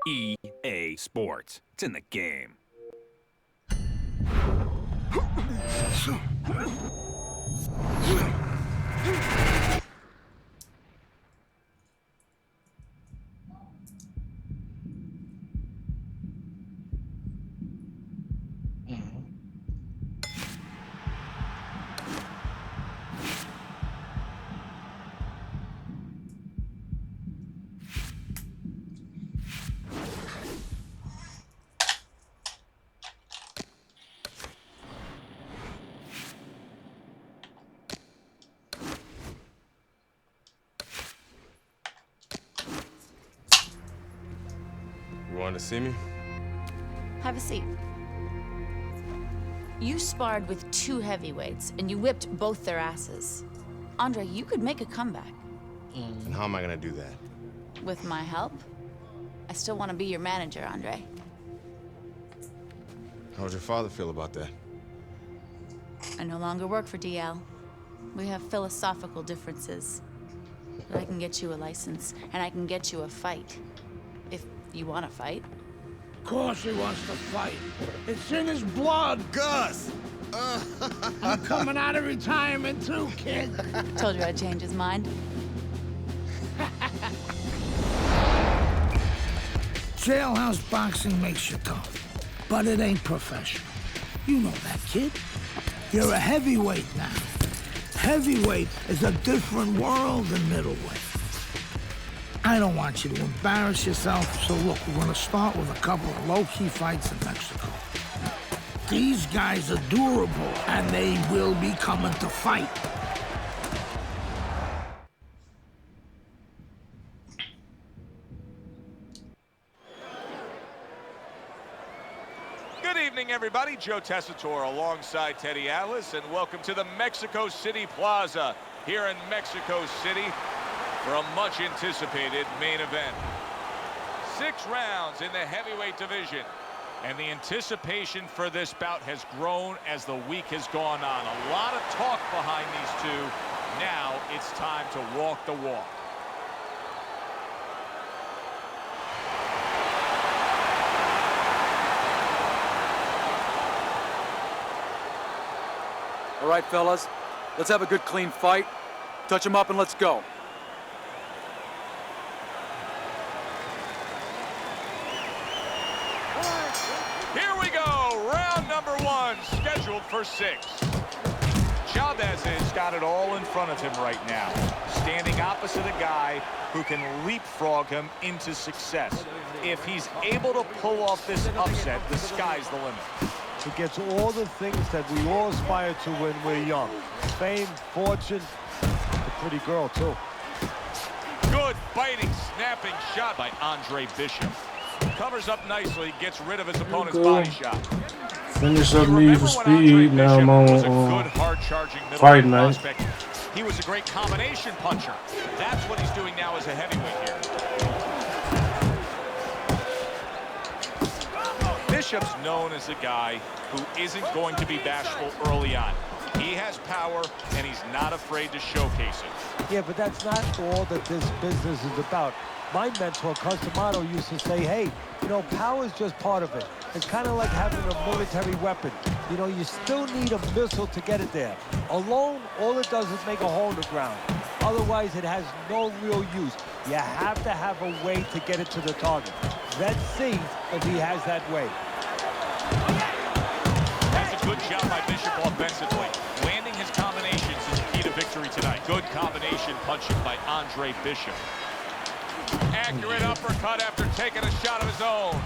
EA Sports. It's in the game. You wanted to see me? Have a seat. You sparred with 2 heavyweights, and you whipped both their asses. Andre, you could make a comeback. And how am I gonna do that? With my help? I still want to be your manager, Andre. How would your father feel about that? I no longer work for DL. We have philosophical differences. But I can get you a license, and I can get you a fight. If you want to fight. Of course he wants to fight. It's in his blood. Gus! I'm coming out of retirement too, kid. Told you I'd change his mind. Jailhouse boxing makes you tough, but it ain't professional. You know that, kid. You're a heavyweight now. Heavyweight is a different world than middleweight. I don't want you to embarrass yourself, so look, we're gonna start with a couple of low-key fights in Mexico. These guys are durable, and they will be coming to fight. Good evening, everybody. Joe Tessitore alongside Teddy Atlas, and welcome to the Mexico City Plaza here in Mexico City for a much-anticipated main event. 6 rounds in the heavyweight division, and the anticipation for this bout has grown as the week has gone on. A lot of talk behind these two. Now it's time to walk the walk. All right, fellas, let's have a good, clean fight. Touch him up and let's go. Here we go, round number 1, scheduled for 6. Chavez has got it all in front of him right now, standing opposite a guy who can leapfrog him into success. If he's able to pull off this upset, the sky's the limit. He gets all the things that we all aspire to when we're young. Fame, fortune, a pretty girl, too. Good biting, snapping shot by Andre Bishop. Covers up nicely, gets rid of his opponent's body shot. Finish up Need for Speed. Now I'm on Fight Night. He was a great combination puncher. That's what he's doing now as a heavyweight here. Bishop's known as a guy who isn't going to be bashful early on. He has power, and he's not afraid to showcase it. Yeah, but that's not all that this business is about. My mentor, Customado, used to say, hey, you know, power is just part of it. It's kind of like having a military weapon. You know, you still need a missile to get it there. Alone, all it does is make a hole in the ground. Otherwise, it has no real use. You have to have a way to get it to the target. Let's see if he has that way. That's a good job by Bishop offensively. Landing his combinations is key to victory tonight. Good combination punching by Andre Bishop. Accurate uppercut after taking a shot of his own.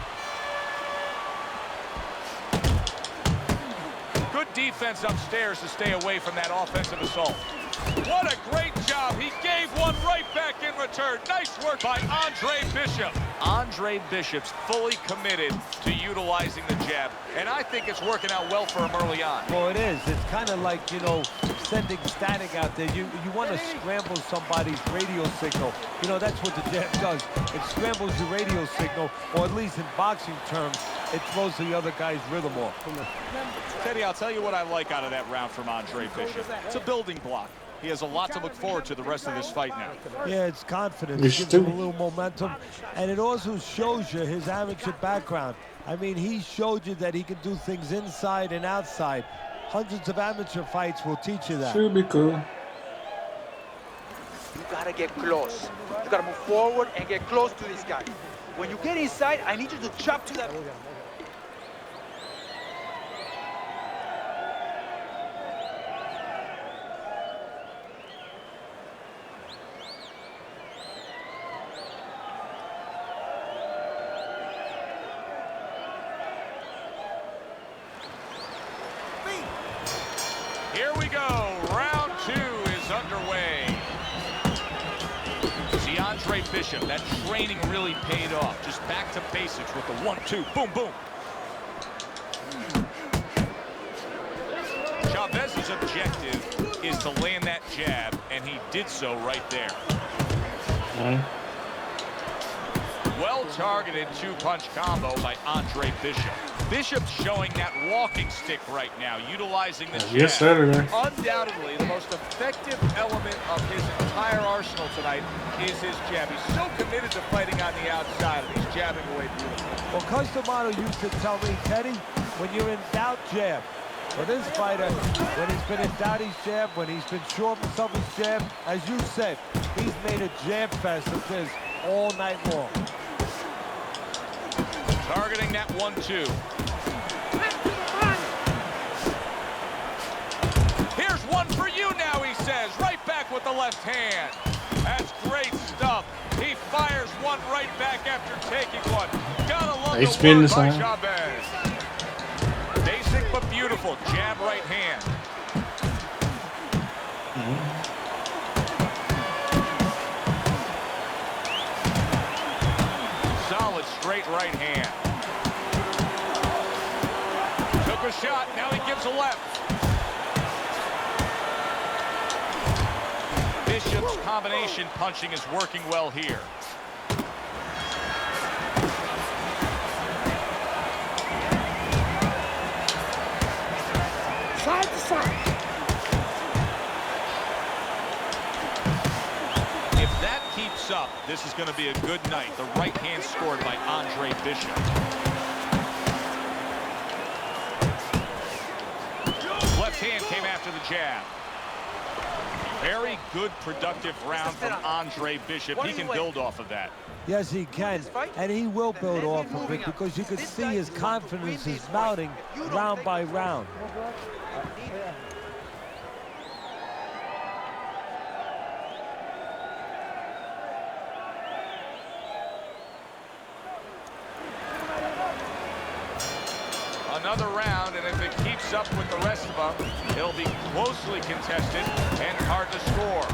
Good defense upstairs to stay away from that offensive assault. What a great job. He gave one right back in return. Nice work by Andre Bishop. Andre Bishop's fully committed to utilizing the jab, and I think it's working out well for him early on. Well, it is. It's kind of like, you know, sending static out there. You want to scramble somebody's radio signal. You know, that's what the jab does. It scrambles your radio signal, or at least in boxing terms, it throws the other guy's rhythm off. Teddy, I'll tell you what I like out of that round from Andre Bishop. It's a building block. he has a lot to look forward to the rest of this fight now. Yeah, it's confidence. It gives him a little momentum, and it also shows you his amateur background. I mean, he showed you that he can do things inside and outside. Hundreds of amateur fights will teach you that. Should be cool. You gotta get close. You gotta move forward and get close to this guy. When you get inside, I need you to chop to that. Here we go. Round 2 is underway. DeAndre Bishop, that training really paid off. Just back to basics with the 1-2. Boom, boom. Chavez's objective is to land that jab, and he did so right there. Well-targeted 2-punch combo by Andre Bishop. Bishop's showing that walking stick right now, utilizing the jab. Yes, sir. Undoubtedly, the most effective element of his entire arsenal tonight is his jab. He's so committed to fighting on the outside, and he's jabbing away beautifully. Well, Customato used to tell me, Teddy, when you're in doubt, jab. For this fighter, when he's been in doubt, he's jab. When he's been sure of himself, he's jab. As you said, he's made a jab fest of this all night long. Targeting that 1-2. Here's one for you now, he says. Right back with the left hand. That's great stuff. He fires one right back after taking one. Gotta love the work by Chavez. Basic but beautiful. Jab right hand. Solid straight right hand. Took a shot. Now he gives a left. Bishop's combination punching is working well here. Side to side. If that keeps up, this is going to be a good night. The right hand scored by Andre Bishop. Left hand came after the jab. Very good, productive round from Andre Bishop. He can build off of that. Yes, he can, and he will build off of it because you can see his confidence is mounting round by round. Another round, and if it keeps up with the rest of them, it'll be closely contested and hard to score.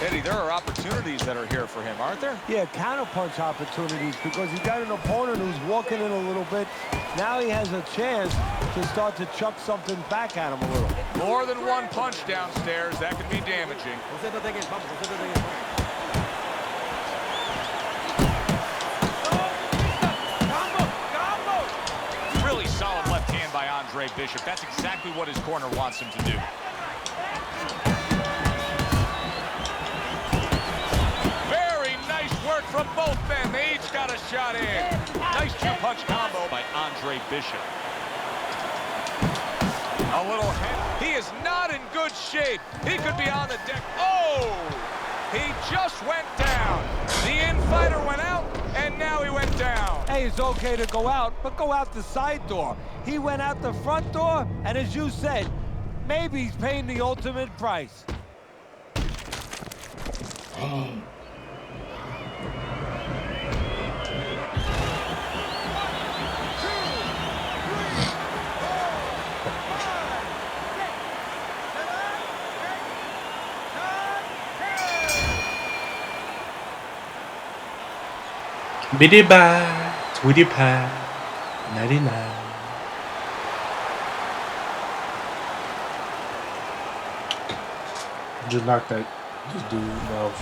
Eddie, there are opportunities that are here for him, aren't there? Yeah, counterpunch opportunities because he's got an opponent who's walking in a little bit. Now he has a chance to start to chuck something back at him a little. More than one punch downstairs, that could be damaging. Really solid left hand by Andre Bishop. That's exactly what his corner wants him to do. Very nice work from both men. They each got a shot in. Nice two-punch combo by Andre Bishop. A little head. He is not in good shape. He could be on the deck. Oh! He just went down. The in-fighter went out, and now he went down. Hey, it's okay to go out, but go out the side door. He went out the front door, and as you said, maybe he's paying the ultimate price. Biddy bye, Tweety pie, 99. Just knock that dude out.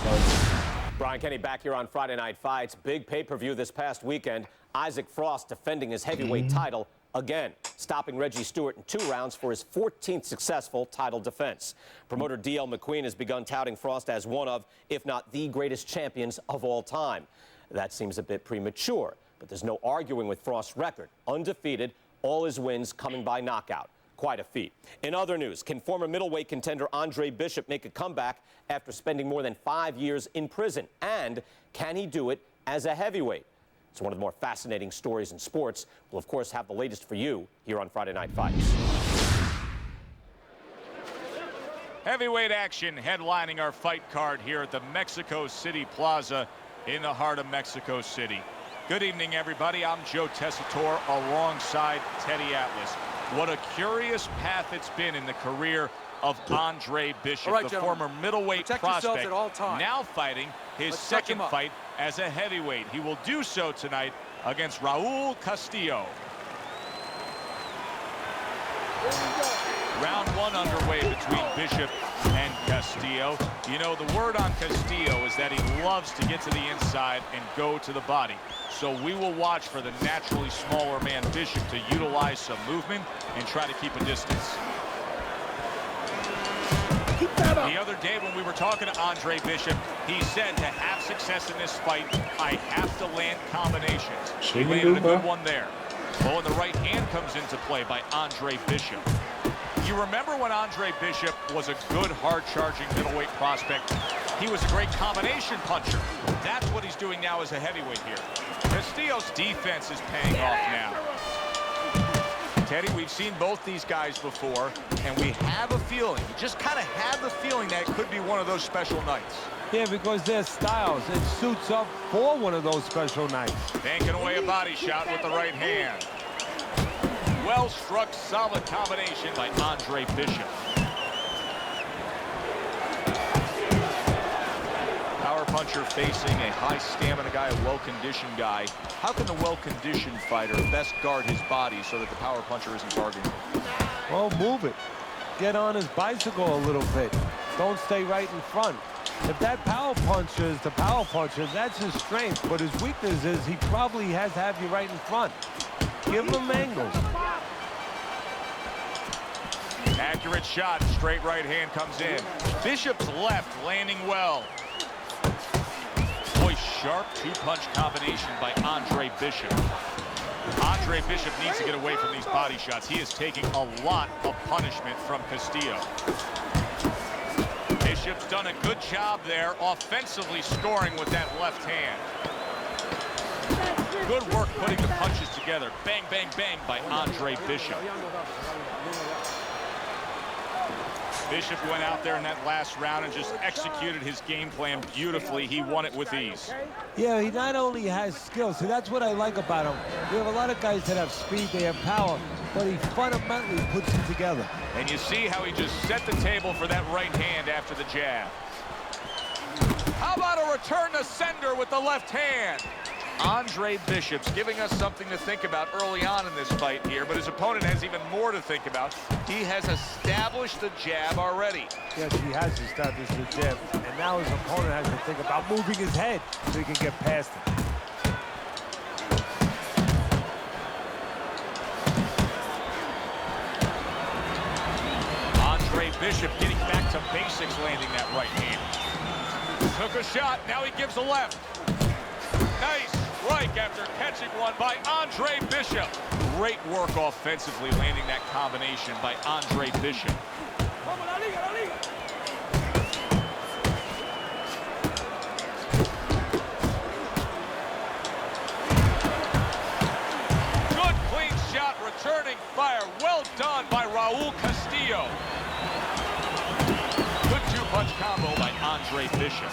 Brian Kenny back here on Friday Night Fights. Big pay-per-view this past weekend. Isaac Frost defending his heavyweight title again, stopping Reggie Stewart in 2 rounds for his 14th successful title defense. Promoter D.L. McQueen has begun touting Frost as one of, if not the greatest champions of all time. That seems a bit premature, but there's no arguing with Frost's record. Undefeated, all his wins coming by knockout. Quite a feat. In other news, can former middleweight contender Andre Bishop make a comeback after spending more than 5 years in prison? And can he do it as a heavyweight? It's one of the more fascinating stories in sports. We'll, of course, have the latest for you here on Friday Night Fights. Heavyweight action headlining our fight card here at the Mexico City Plaza in the heart of Mexico City. Good evening, everybody. I'm Joe Tessitore alongside Teddy Atlas. What a curious path it's been in the career of Andre Bishop, the former middleweight prospect, at all times. Now fighting his second fight as a heavyweight. He will do so tonight against Raul Castillo. Round 1 underway between Bishop and Castillo. You know, the word on Castillo is that he loves to get to the inside and go to the body. So we will watch for the naturally smaller man Bishop to utilize some movement and try to keep a distance. Keep that up. The other day when we were talking to Andre Bishop, he said to have success in this fight, I have to land combinations. He landed a good one there. Oh, and the right hand comes into play by Andre Bishop. You remember when Andre Bishop was a good, hard-charging middleweight prospect? He was a great combination puncher. That's what he's doing now as a heavyweight here. Castillo's defense is paying off now. Teddy, we've seen both these guys before, and we have a feeling, just kind of have the feeling that it could be one of those special nights. Yeah, because their styles, it suits up for one of those special nights. Banking away a body shot with the right hand. Well-struck, solid combination by Andre Bishop. Power puncher facing a high-stamina guy, a well-conditioned guy. How can the well-conditioned fighter best guard his body so that the power puncher isn't targeting? Well, move it. Get on his bicycle a little bit. Don't stay right in front. If that power puncher is the power puncher, that's his strength. But his weakness is he probably has to have you right in front. Give him angles. Accurate shot, straight right hand comes in. Bishop's left landing well. Boy, sharp 2-punch combination by Andre Bishop. Andre Bishop needs to get away from these body shots. He is taking a lot of punishment from Castillo. Bishop's done a good job there, offensively scoring with that left hand. Good work putting the punches together. Bang, bang, bang by Andre Bishop. Bishop went out there in that last round and just executed his game plan beautifully. He won it with ease. Yeah, he not only has skill, see, that's what I like about him. We have a lot of guys that have speed, they have power, but he fundamentally puts it together. And you see how he just set the table for that right hand after the jab. How about a return to sender with the left hand? Andre Bishop's giving us something to think about early on in this fight here, but his opponent has even more to think about. He has established the jab already. Yes, he has established the jab, and now his opponent has to think about moving his head so he can get past it. Andre Bishop getting back to basics, landing that right hand. Took a shot, now he gives a left. Nice strike after catching one by Andre Bishop. Great work offensively, landing that combination by Andre Bishop. Good clean shot, returning fire. Well done by Raul Castillo. Good 2-punch combo by Andre Bishop.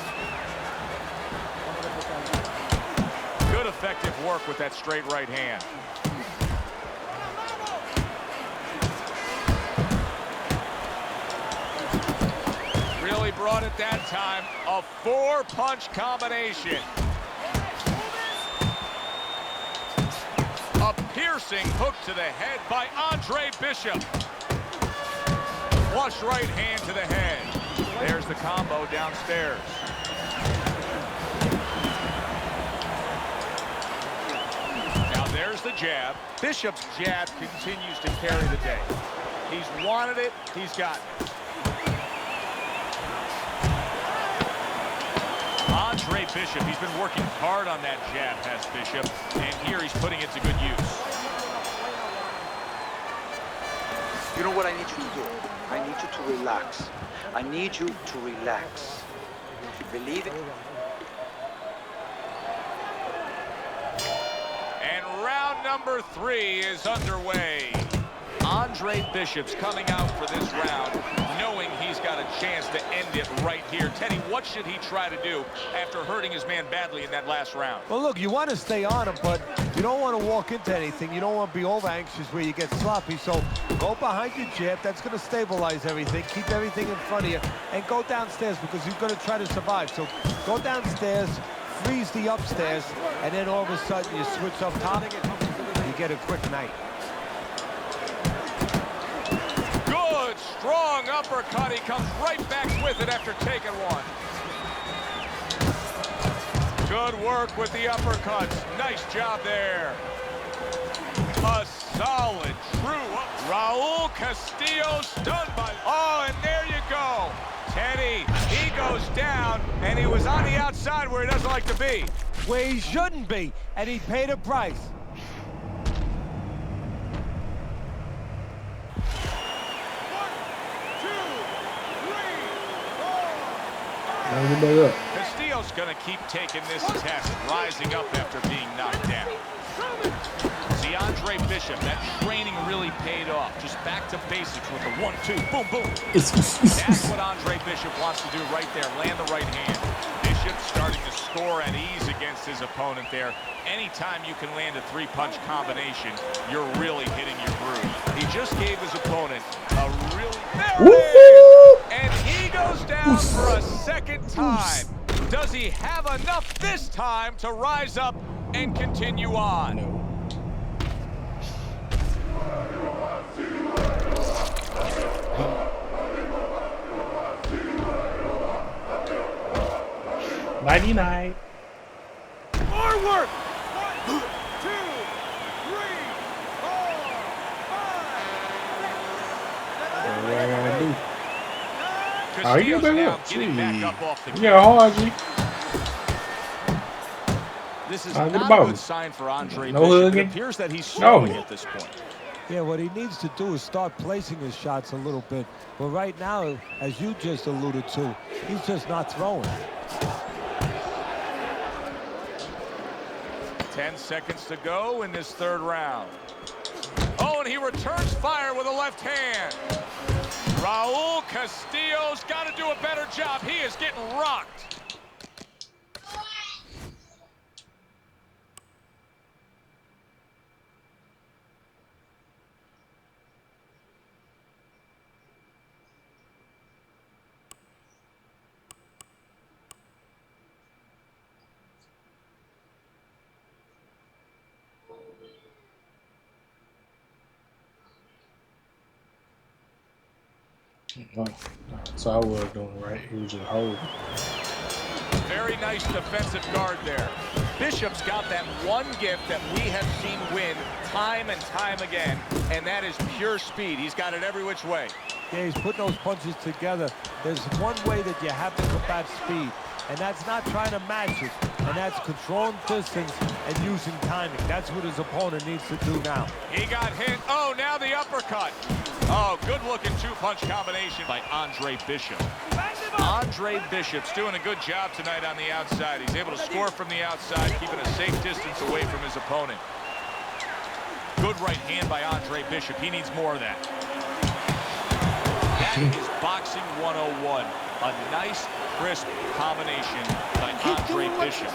Good effective work with that straight right hand. Really brought it that time. A 4-punch combination. A piercing hook to the head by Andre Bishop. Flush right hand to the head. There's the combo downstairs. Here's the jab. Bishop's jab continues to carry the day. He's wanted it. He's gotten it. Andre Bishop, he's been working hard on that jab, has Bishop, and here he's putting it to good use. You know what I need you to do? I need you to relax. I need you to relax. Believe it. And round number 3 is underway. Andre Bishop's coming out for this round, knowing he's got a chance to end it right here. Teddy, what should he try to do after hurting his man badly in that last round? Well, look, you want to stay on him, but you don't want to walk into anything. You don't want to be over anxious where you get sloppy. So go behind your jab. That's going to stabilize everything. Keep everything in front of you. And go downstairs because he's going to try to survive. So go downstairs, freeze the upstairs, and then all of a sudden you switch up top. You get a quick night. Strong uppercut. He comes right back with it after taking one. Good work with the uppercuts. Nice job there. A solid, true up. Raul Castillo stunned by... Oh, and there you go. Teddy, he goes down, and he was on the outside where he doesn't like to be. Where he shouldn't be, and he paid a price. Castillo's going to keep taking this test, rising up after being knocked down. See, Andre Bishop, that training really paid off. Just back to basics with the 1-2, boom, boom. That's what Andre Bishop wants to do right there, land the right hand. Bishop starting to score at ease against his opponent there. Anytime you can land a 3-punch combination, you're really hitting your groove. He just gave his opponent a really... There it is! And he goes down for a second time. Does he have enough this time to rise up and continue on? 99. Forward! 1, 2, 3, 4, 5. Oh, you Castillo's get now back getting back up. up off the Yeah, hard, G. This is I'll get not the a ball. good sign for Andre No Bishop. hugging. It appears that he's slowing at this point. Yeah, what he needs to do is start placing his shots a little bit. But right now, as you just alluded to, he's just not throwing. 10 seconds to go in this third round. Oh, and he returns fire with a left hand. Raul Castillo's got to do a better job. He is getting rocked. So I was doing right. He was just holding. Very nice defensive guard there. Bishop's got that one gift that we have seen win time and time again, and that is pure speed. He's got it every which way. Yeah, he's putting those punches together. There's one way that you have to combat speed, and that's not trying to match it, and that's controlling distance and using timing. That's what his opponent needs to do now. He got hit. Oh, now the uppercut. Oh, good-looking two-punch combination by Andre Bishop. Andre Bishop's doing a good job tonight on the outside. He's able to score from the outside, keeping a safe distance away from his opponent. Good right hand by Andre Bishop. He needs more of that. That is boxing 101. A nice, crisp combination by Andre Bishop.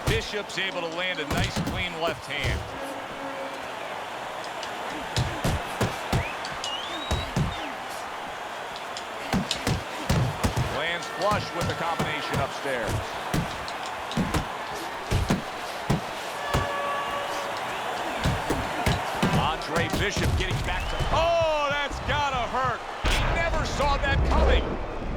Bishop's able to land a nice, clean left hand. Lands flush with the combination upstairs. Andre Bishop getting back to... Oh, that's gotta hurt. He never saw that coming.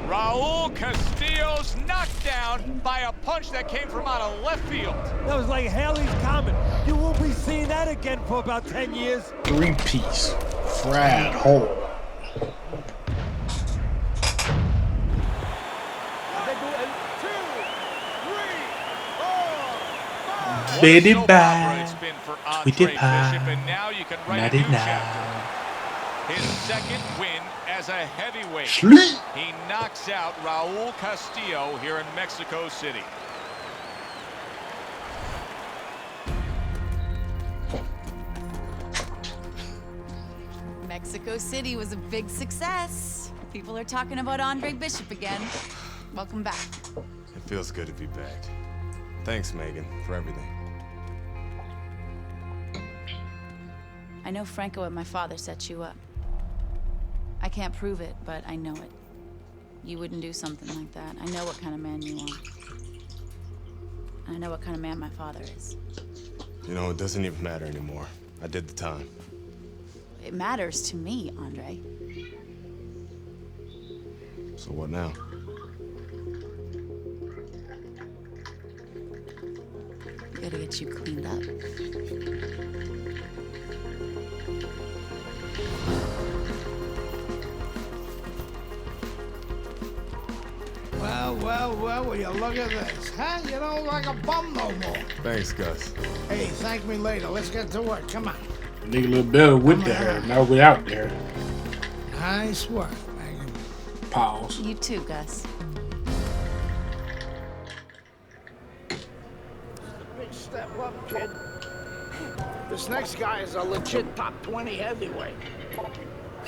Raul Castillo's knocked down by a punch that came from out of left field. That was like Haley's Comet. You won't be seeing that again for about 10 years. Three-piece. Fried whole. Biddy bye. Tweety pie. Natty now. His second win as a heavyweight. Sleep. He knocks out Raul Castillo here in Mexico City. Mexico City was a big success. People are talking about Andre Bishop again. Welcome back. It feels good to be back. Thanks, Megan, for everything. I know Franco and my father set you up. I can't prove it, but I know it. You wouldn't do something like that. I know what kind of man you are. And I know what kind of man my father is. You know, it doesn't even matter anymore. I did the time. It matters to me, Andre. So what now? Gotta get you cleaned up. Well, will you look at this, huh? You don't look like a bum no more. Thanks, Gus. Hey, thank me later. Let's get to work. Come on. Nigga look better with the hair, now without there. Nice work, Megan. Pause. You too, Gus. Big step up, kid. This next guy is a legit top 20 heavyweight.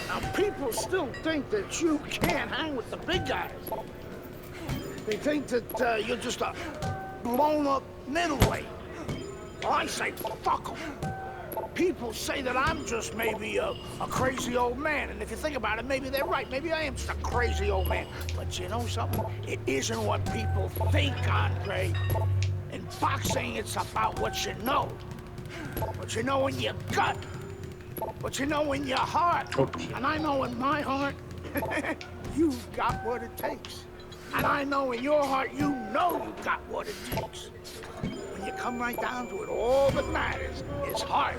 Now, people still think that you can't hang with the big guys. They think that you're just a blown-up middleweight. Well, I say fuck them. People say that I'm just maybe a crazy old man, and if you think about it, maybe they're right. Maybe I am just a crazy old man. But you know something? It isn't what people think, Andre. In boxing, it's about what you know. What you know in your gut. What you know in your heart. And I know in my heart, you've got what it takes. And I know in your heart, you know you've got what it takes. When you come right down to it, all that matters is heart.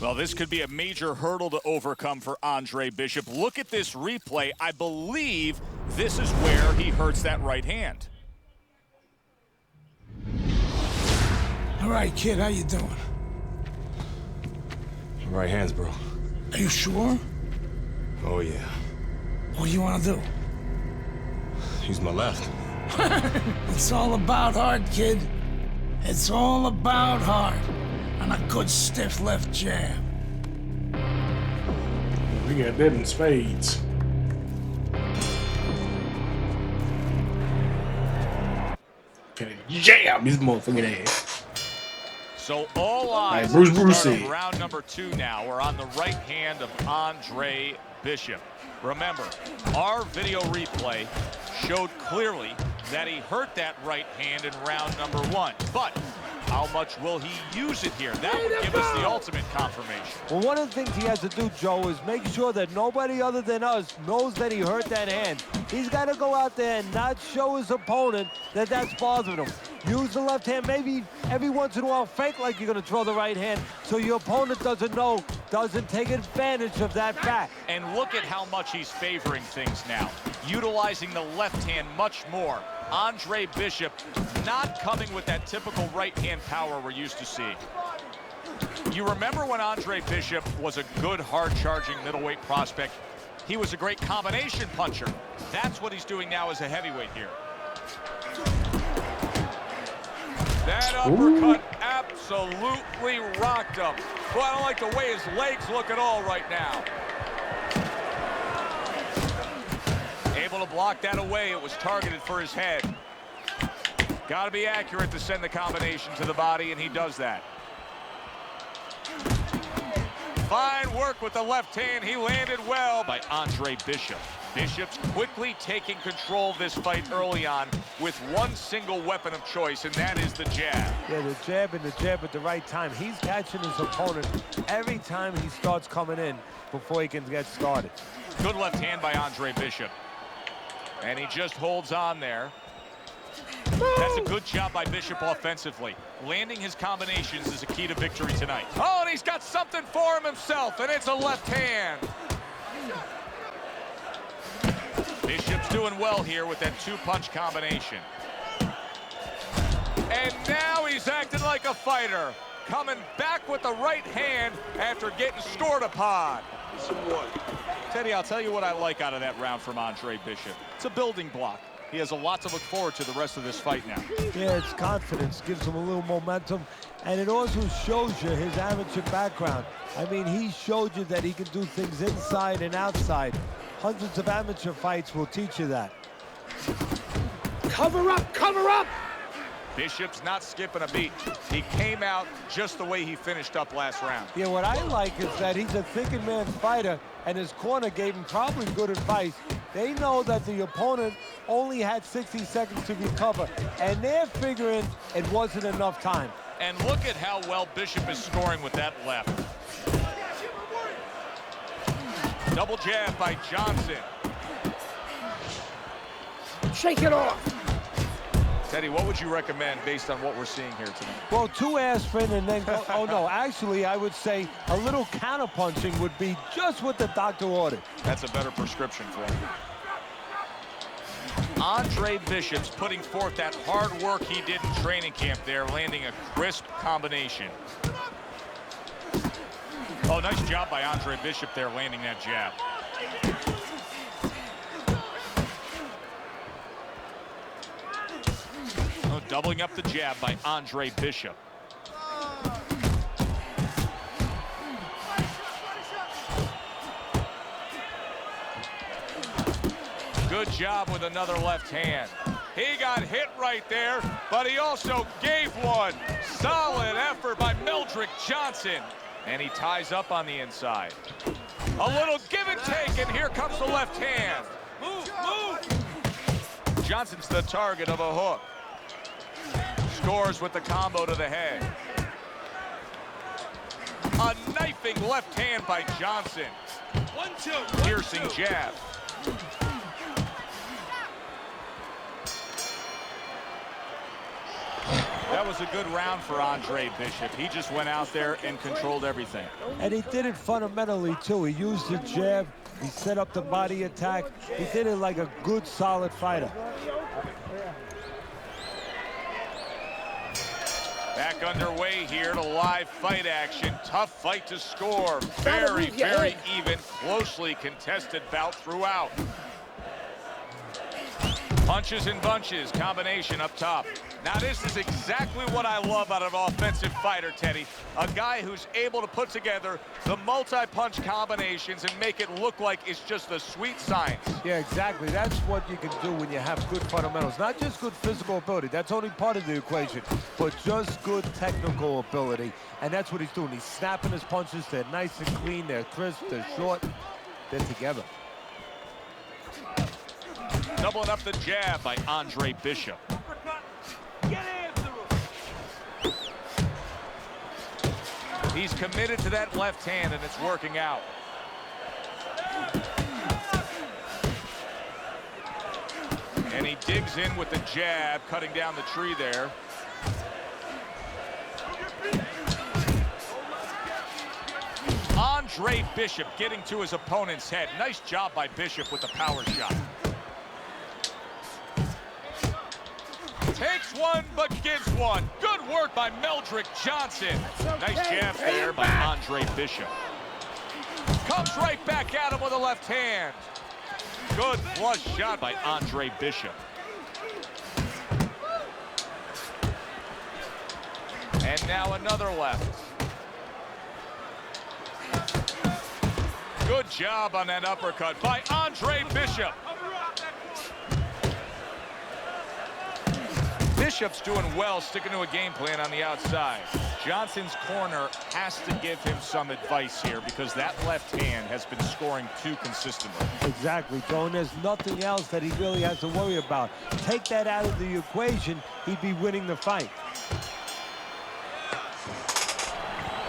Well, this could be a major hurdle to overcome for Andre Bishop. Look at this replay. I believe this is where he hurts that right hand. All right, kid, how you doing? Right hands, bro. Are you sure? Oh, yeah. What do you want to do? Use my left. It's all about heart, kid. It's all about heart. And a good stiff left jab. We got that in spades. Okay, jam his motherfucking ass. So all eyes Bruce at the start said. of round number 2 now. We're on the right hand of Andre Bishop. Remember, our video replay showed clearly that he hurt that right hand in round number 1. But how much will he use it here? That would give us the ultimate confirmation. Well, one of the things he has to do, Joe, is make sure that nobody other than us knows that he hurt that hand. He's got to go out there and not show his opponent that that's bothering him. Use the left hand, maybe every once in a while fake like you're going to throw the right hand so your opponent doesn't know, doesn't take advantage of that fact. And look at how much he's favoring things now, utilizing the left hand much more. Andre Bishop not coming with that typical right-hand power we're used to seeing. You remember when Andre Bishop was a good, hard-charging middleweight prospect? He was a great combination puncher. That's what he's doing now as a heavyweight here. That uppercut absolutely rocked him. Boy, I don't like the way his legs look at all right now. Able to block that away. It was targeted for his head. Got to be accurate to send the combination to the body, and he does that. Fine work with the left hand. He landed well by Andre Bishop. Bishop's quickly taking control of this fight early on with one single weapon of choice, and that is the jab. Yeah, the jab at the right time. He's catching his opponent every time he starts coming in before he can get started. Good left hand by Andre Bishop. And he just holds on there. That's a good job by Bishop offensively. Landing his combinations is a key to victory tonight. Oh, and he's got something for him himself, and it's a left hand. Bishop's doing well here with that two-punch combination. And now he's acting like a fighter, coming back with the right hand after getting scored upon. Teddy, I'll tell you what I like out of that round from Andre Bishop. It's a building block. He has a lot to look forward to the rest of this fight now. Yeah, it's confidence, gives him a little momentum, and it also shows you his amateur background. I mean, he showed you that he can do things inside and outside. Hundreds of amateur fights will teach you that. Cover up, cover up! Bishop's not skipping a beat. He came out just the way he finished up last round. Yeah, what I like is that he's a thinking man fighter, and his corner gave him probably good advice. They know that the opponent only had 60 seconds to recover, and they're figuring it wasn't enough time. And look at how well Bishop is scoring with that left. Double jab by Johnson. Shake it off! Teddy, what would you recommend based on what we're seeing here tonight? Well, 2 aspirin and then go, oh no, actually I would say a little counter-punching would be just what the doctor ordered. That's a better prescription for him. Andre Bishop's putting forth that hard work he did in training camp there, landing a crisp combination. Oh, nice job by Andre Bishop there, landing that jab. Oh, doubling up the jab by Andre Bishop. Good job with another left hand. He got hit right there, but he also gave one. Solid effort by Meldrick Johnson. And he ties up on the inside. A little give and take, and here comes the left hand. Move, move! Johnson's the target of a hook. Scores with the combo to the head. A knifing left hand by Johnson. 1-2. Piercing jab. That was a good round for Andre Bishop. He just went out there and controlled everything. And he did it fundamentally, too. He used the jab. He set up the body attack. He did it like a good, solid fighter. Back underway here to live fight action. Tough fight to score. Very, very even, closely contested bout throughout. Punches and bunches, combination up top. Now this is exactly what I love out of an offensive fighter, Teddy. A guy who's able to put together the multi-punch combinations and make it look like it's just the sweet science. Yeah, exactly. That's what you can do when you have good fundamentals. Not just good physical ability. That's only part of the equation. But just good technical ability. And that's what he's doing. He's snapping his punches. They're nice and clean. They're crisp. They're short. They're together. Doubling up the jab by Andre Bishop. He's committed to that left hand, and it's working out. And he digs in with the jab, cutting down the tree there. Andre Bishop getting to his opponent's head. Nice job by Bishop with the power shot. Takes one, but gives one. Good work by Meldrick Johnson. Nice jab there by Andre Bishop. Comes right back at him with a left hand. Good flush shot by Andre Bishop. And now another left. Good job on that uppercut by Andre Bishop. Bishop's doing well, sticking to a game plan on the outside. Johnson's corner has to give him some advice here because that left hand has been scoring too consistently. Exactly, Joe, and there's nothing else that he really has to worry about. Take that out of the equation, he'd be winning the fight.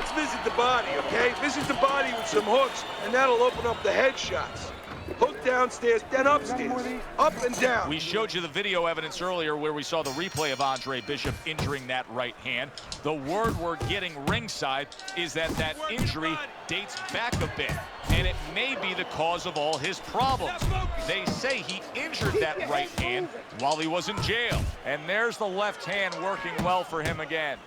Let's visit the body, okay? Visit the body with some hooks, and that'll open up the head shots. Hook downstairs, then upstairs. Up and down. We showed you the video evidence earlier where we saw the replay of Andre Bishop injuring that right hand. The word we're getting ringside is that that injury dates back a bit, and it may be the cause of all his problems. They say he injured that right hand while he was in jail. And there's the left hand working well for him again.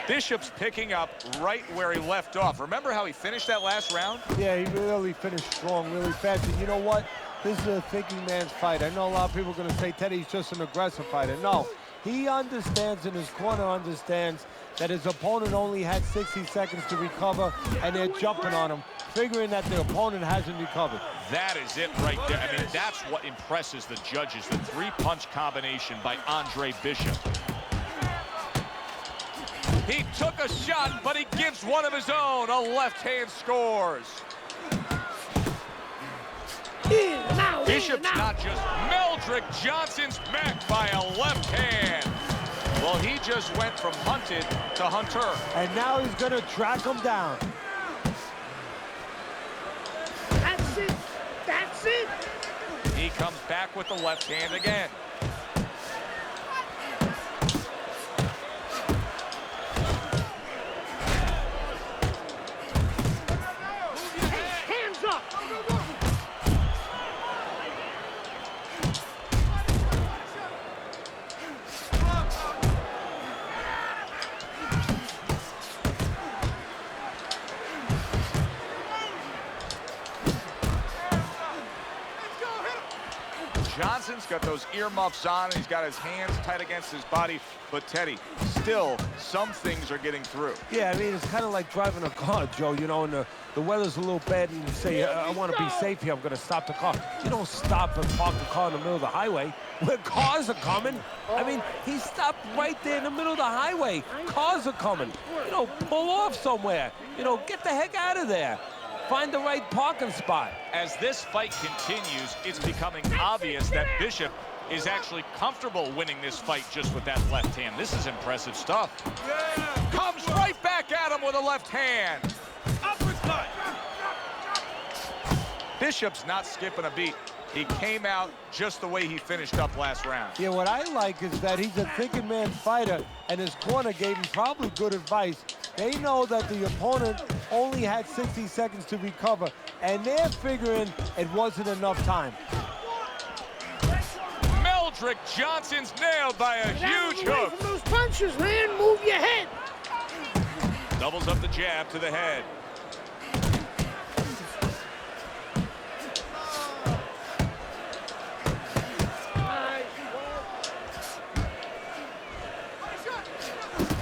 Bishop's picking up right where he left off. Remember how he finished that last round? Yeah, he really finished strong, really fast. And you know what? This is a thinking man's fight. I know a lot of people are going to say Teddy's just an aggressive fighter. No, he understands, and his corner understands, that his opponent only had 60 seconds to recover, and they're jumping on him, figuring that the opponent hasn't recovered. That is it right there. I mean, that's what impresses the judges, the three-punch combination by Andre Bishop. He took a shot, but he gives one of his own. A left hand scores. Bishop's not just Meldrick Johnson's met by a left hand. Well, he just went from hunted to hunter. And now he's going to track him down. That's it. That's it. He comes back with the left hand again. Johnson's got those earmuffs on, and he's got his hands tight against his body. But Teddy, still, some things are getting through. Yeah, I mean, it's kind of like driving a car, Joe, you know, and the weather's a little bad, and you say, I want to be safe here, I'm going to stop the car. You don't stop and park the car in the middle of the highway where cars are coming. I mean, he stopped right there in the middle of the highway. Cars are coming. You know, pull off somewhere. You know, get the heck out of there. Find the right parking spot. As this fight continues, it's becoming obvious that Bishop is actually comfortable winning this fight just with that left hand. This is impressive stuff. Yeah. Comes right back at him with a left hand. Uppercut. Bishop's not skipping a beat. He came out just the way he finished up last round. Yeah, what I like is that he's a thinking man's fighter, and his corner gave him probably good advice. They know that the opponent only had 60 seconds to recover, and they're figuring it wasn't enough time. Meldrick Johnson's nailed by a huge hook. From those punches, man, move your head. Doubles up the jab to the head.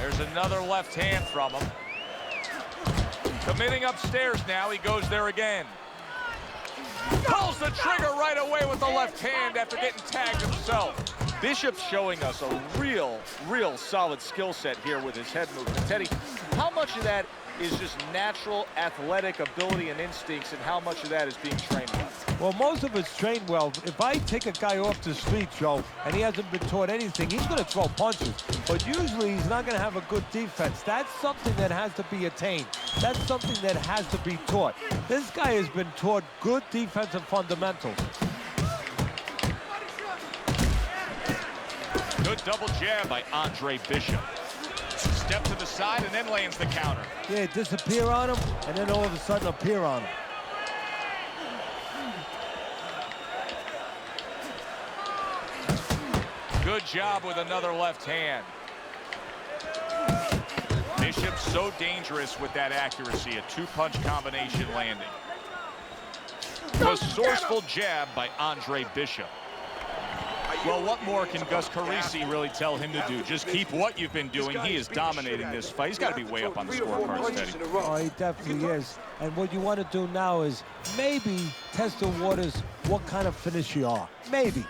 There's another left hand from him. Committing upstairs now, he goes there again. Pulls the trigger right away with the left hand after getting tagged himself. Bishop's showing us a real solid skill set here with his head movement. Teddy, how much of that is just natural athletic ability and instincts, and how much of that is being trained well? Well, most of it's trained well. If I take a guy off the street, Joe, and he hasn't been taught anything, he's going to throw punches. But usually he's not going to have a good defense. That's something that has to be attained. That's something that has to be taught. This guy has been taught good defensive fundamentals. Good double jab by Andre Bishop. Step to the side and then lands the counter. Yeah, disappear on him, and then all of a sudden appear on him. Good job with another left hand. Bishop so dangerous with that accuracy, a two-punch combination landing. Resourceful jab by Andre Bishop. Well, what more can Gus Carisi really tell him to do? Just keep what you've been doing. He is dominating this fight. He's got to be way up on the scorecards, Teddy. Oh, he definitely is. And what you want to do now is maybe test the waters what kind of finish you are. Maybe.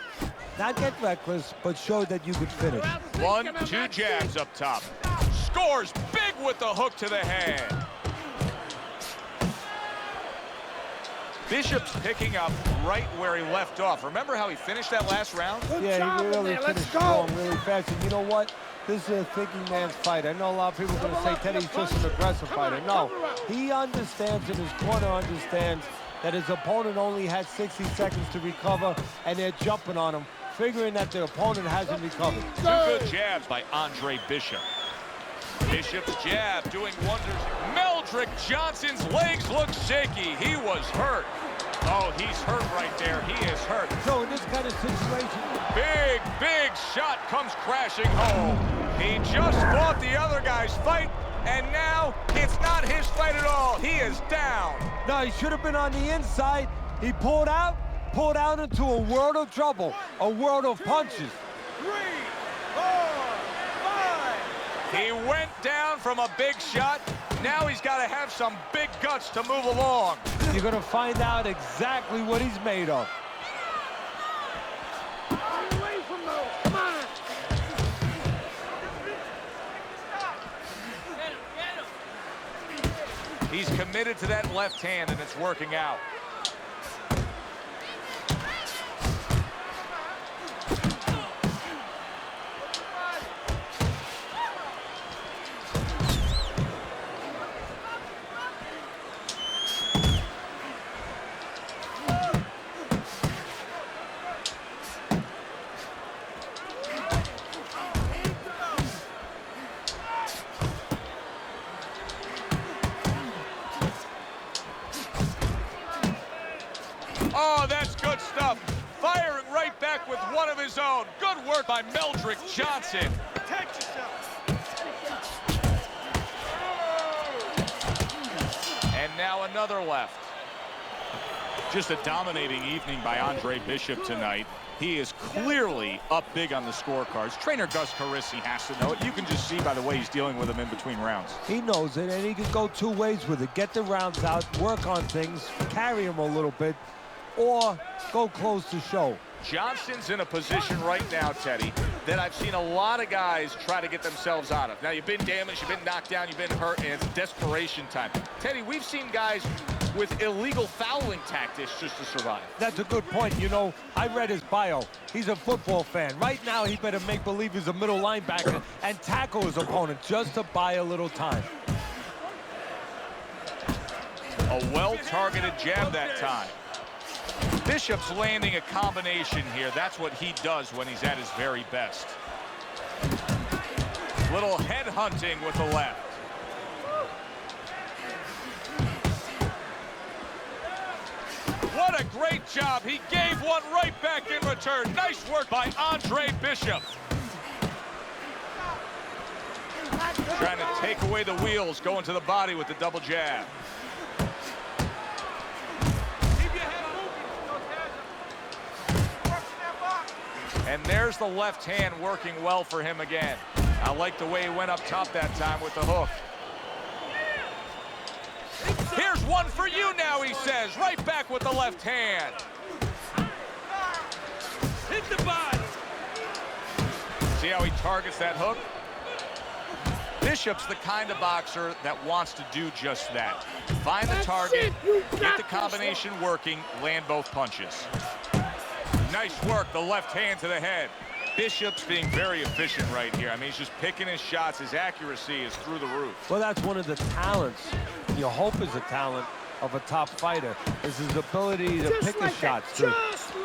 Not get reckless, but show that you can finish. 1, 2 jabs up top. Scores big with the hook to the head. Bishop's picking up right where he left off. Remember how he finished that last round? Yeah, he really finished strong, really fast. And you know what? This is a thinking man's fight. I know a lot of people are going to say Teddy's just an aggressive fighter. No, he understands, and his corner understands that his opponent only has 60 seconds to recover, and they're jumping on him, figuring that the opponent hasn't recovered. 2 good jabs by Andre Bishop. Bishop's jab doing wonders. Meldrick Johnson's legs look shaky. He was hurt. Oh, he's hurt right there. He is hurt. So in this kind of situation, big shot comes crashing home. He just fought the other guy's fight, and now it's not his fight at all. He is down. No, he should have been on the inside. He pulled out into a world of trouble, a world of punches. 3, 4, 5. He went down from a big shot. Now he's got to have some big guts to move along. You're going to find out exactly what he's made of. Away from those. Come on. He's committed to that left hand, and it's working out. Oh, that's good stuff. Firing right back with one of his own. Good work by Meldrick Johnson. Protect yourself. And now another left. Just a dominating evening by Andre Bishop tonight. He is clearly up big on the scorecards. Trainer Gus Carisi has to know it. You can just see by the way he's dealing with him in between rounds. He knows it, and he can go 2 ways with it. Get the rounds out, work on things, carry him a little bit, or go close to show. Johnson's in a position right now, Teddy, that I've seen a lot of guys try to get themselves out of. Now, you've been damaged, you've been knocked down, you've been hurt, and it's desperation time. Teddy, we've seen guys with illegal fouling tactics just to survive. That's a good point. You know, I read his bio. He's a football fan. Right now, he better make believe he's a middle linebacker and tackle his opponent just to buy a little time. A well-targeted jab that time. Bishop's landing a combination here. That's what he does when he's at his very best. Little head hunting with the left. What a great job. He gave one right back in return. Nice work by Andre Bishop. Trying to take away the wheels, going to the body with the double jab. And there's the left hand working well for him again. I like the way he went up top that time with the hook. Here's one for you now, he says. Right back with the left hand. Hit the body. See how he targets that hook? Bishop's the kind of boxer that wants to do just that. Find the target, get the combination working, land both punches. Nice work, the left hand to the head. Bishop's being very efficient right here. I mean, he's just picking his shots. His accuracy is through the roof. Well, that's one of the talents. You hope is a talent of a top fighter, is his ability to pick his shots, to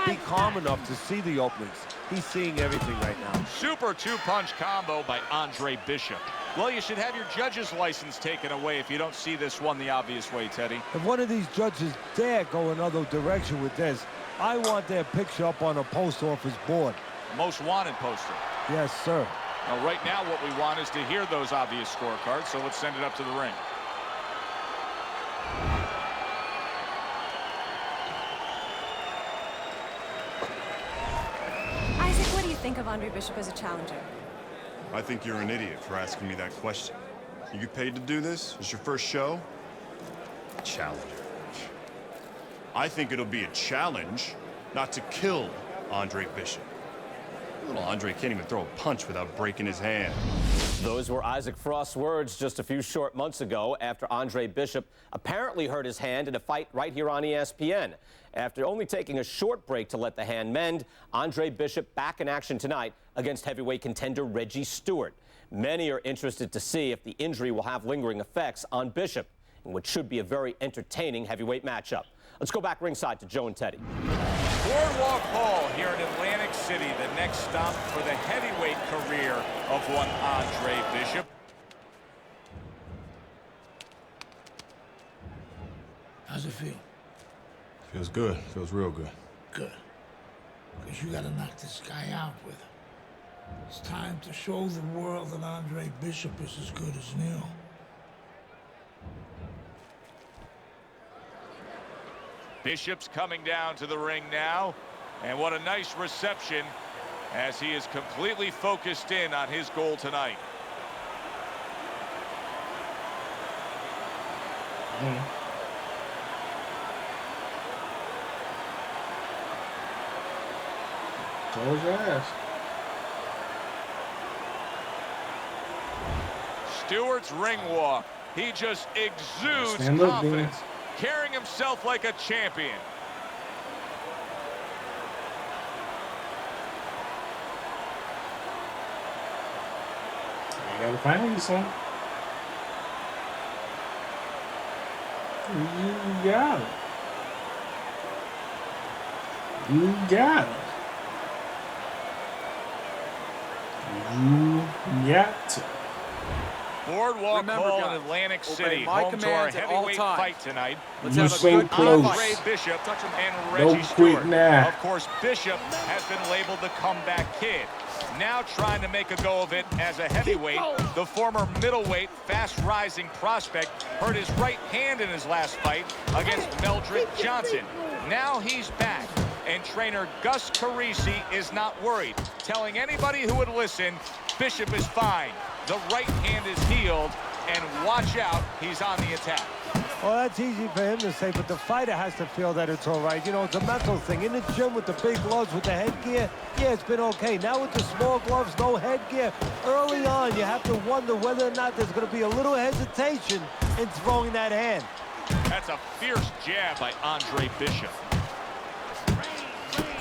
be calm enough to see the openings. He's seeing everything right now. Super two-punch combo by Andre Bishop. Well, you should have your judge's license taken away if you don't see this one the obvious way, Teddy. If one of these judges dare go another direction with this, I want their picture up on a post office board. Most wanted poster. Yes, sir. Now, right now, what we want is to hear those obvious scorecards, so let's send it up to the ring. Isaac think of Andre Bishop as a challenger? I think you're an idiot for asking me that question. You get paid to do this? It's your first show? Challenger. I think it'll be a challenge not to kill Andre Bishop. Little Andre can't even throw a punch without breaking his hand. Those were Isaac Frost's words just a few short months ago after Andre Bishop apparently hurt his hand in a fight right here on ESPN. After only taking a short break to let the hand mend, Andre Bishop back in action tonight against heavyweight contender Reggie Stewart. Many are interested to see if the injury will have lingering effects on Bishop, in what should be a very entertaining heavyweight matchup. Let's go back ringside to Joe and Teddy. Boardwalk Hall here in Atlantic City, the next stop for the heavyweight career of one Andre Bishop. How's it feel? Feels good. Feels real good. Good. Because you gotta knock this guy out with him. It's time to show the world that Andre Bishop is as good as Neil. Bishop's coming down to the ring now, and what a nice reception as he is completely focused in on his goal tonight. Close your ass. Stewart's ring walk. He just exudes Stand up, confidence, carrying himself like a champion. You gotta find you some. You got it. You got it. You got it. Boardwalk Hall in Atlantic City, home to our heavyweight fight tonight. Let's have a good close. Andre Bishop and Don't Reggie quit Stewart. now. Of course, Bishop has been labeled the comeback kid. Now trying to make a go of it as a heavyweight, the former middleweight, fast-rising prospect hurt his right hand in his last fight against Meldrick Johnson. Now he's back, and trainer Gus Carisi is not worried, telling anybody who would listen, Bishop is fine. The right hand is healed, and watch out, he's on the attack. Well, that's easy for him to say, but the fighter has to feel that it's all right. You know, it's a mental thing. In the gym with the big gloves, with the headgear, yeah, it's been okay. Now with the small gloves, no headgear, early on, you have to wonder whether or not there's going to be a little hesitation in throwing that hand. That's a fierce jab by Andre Bishop.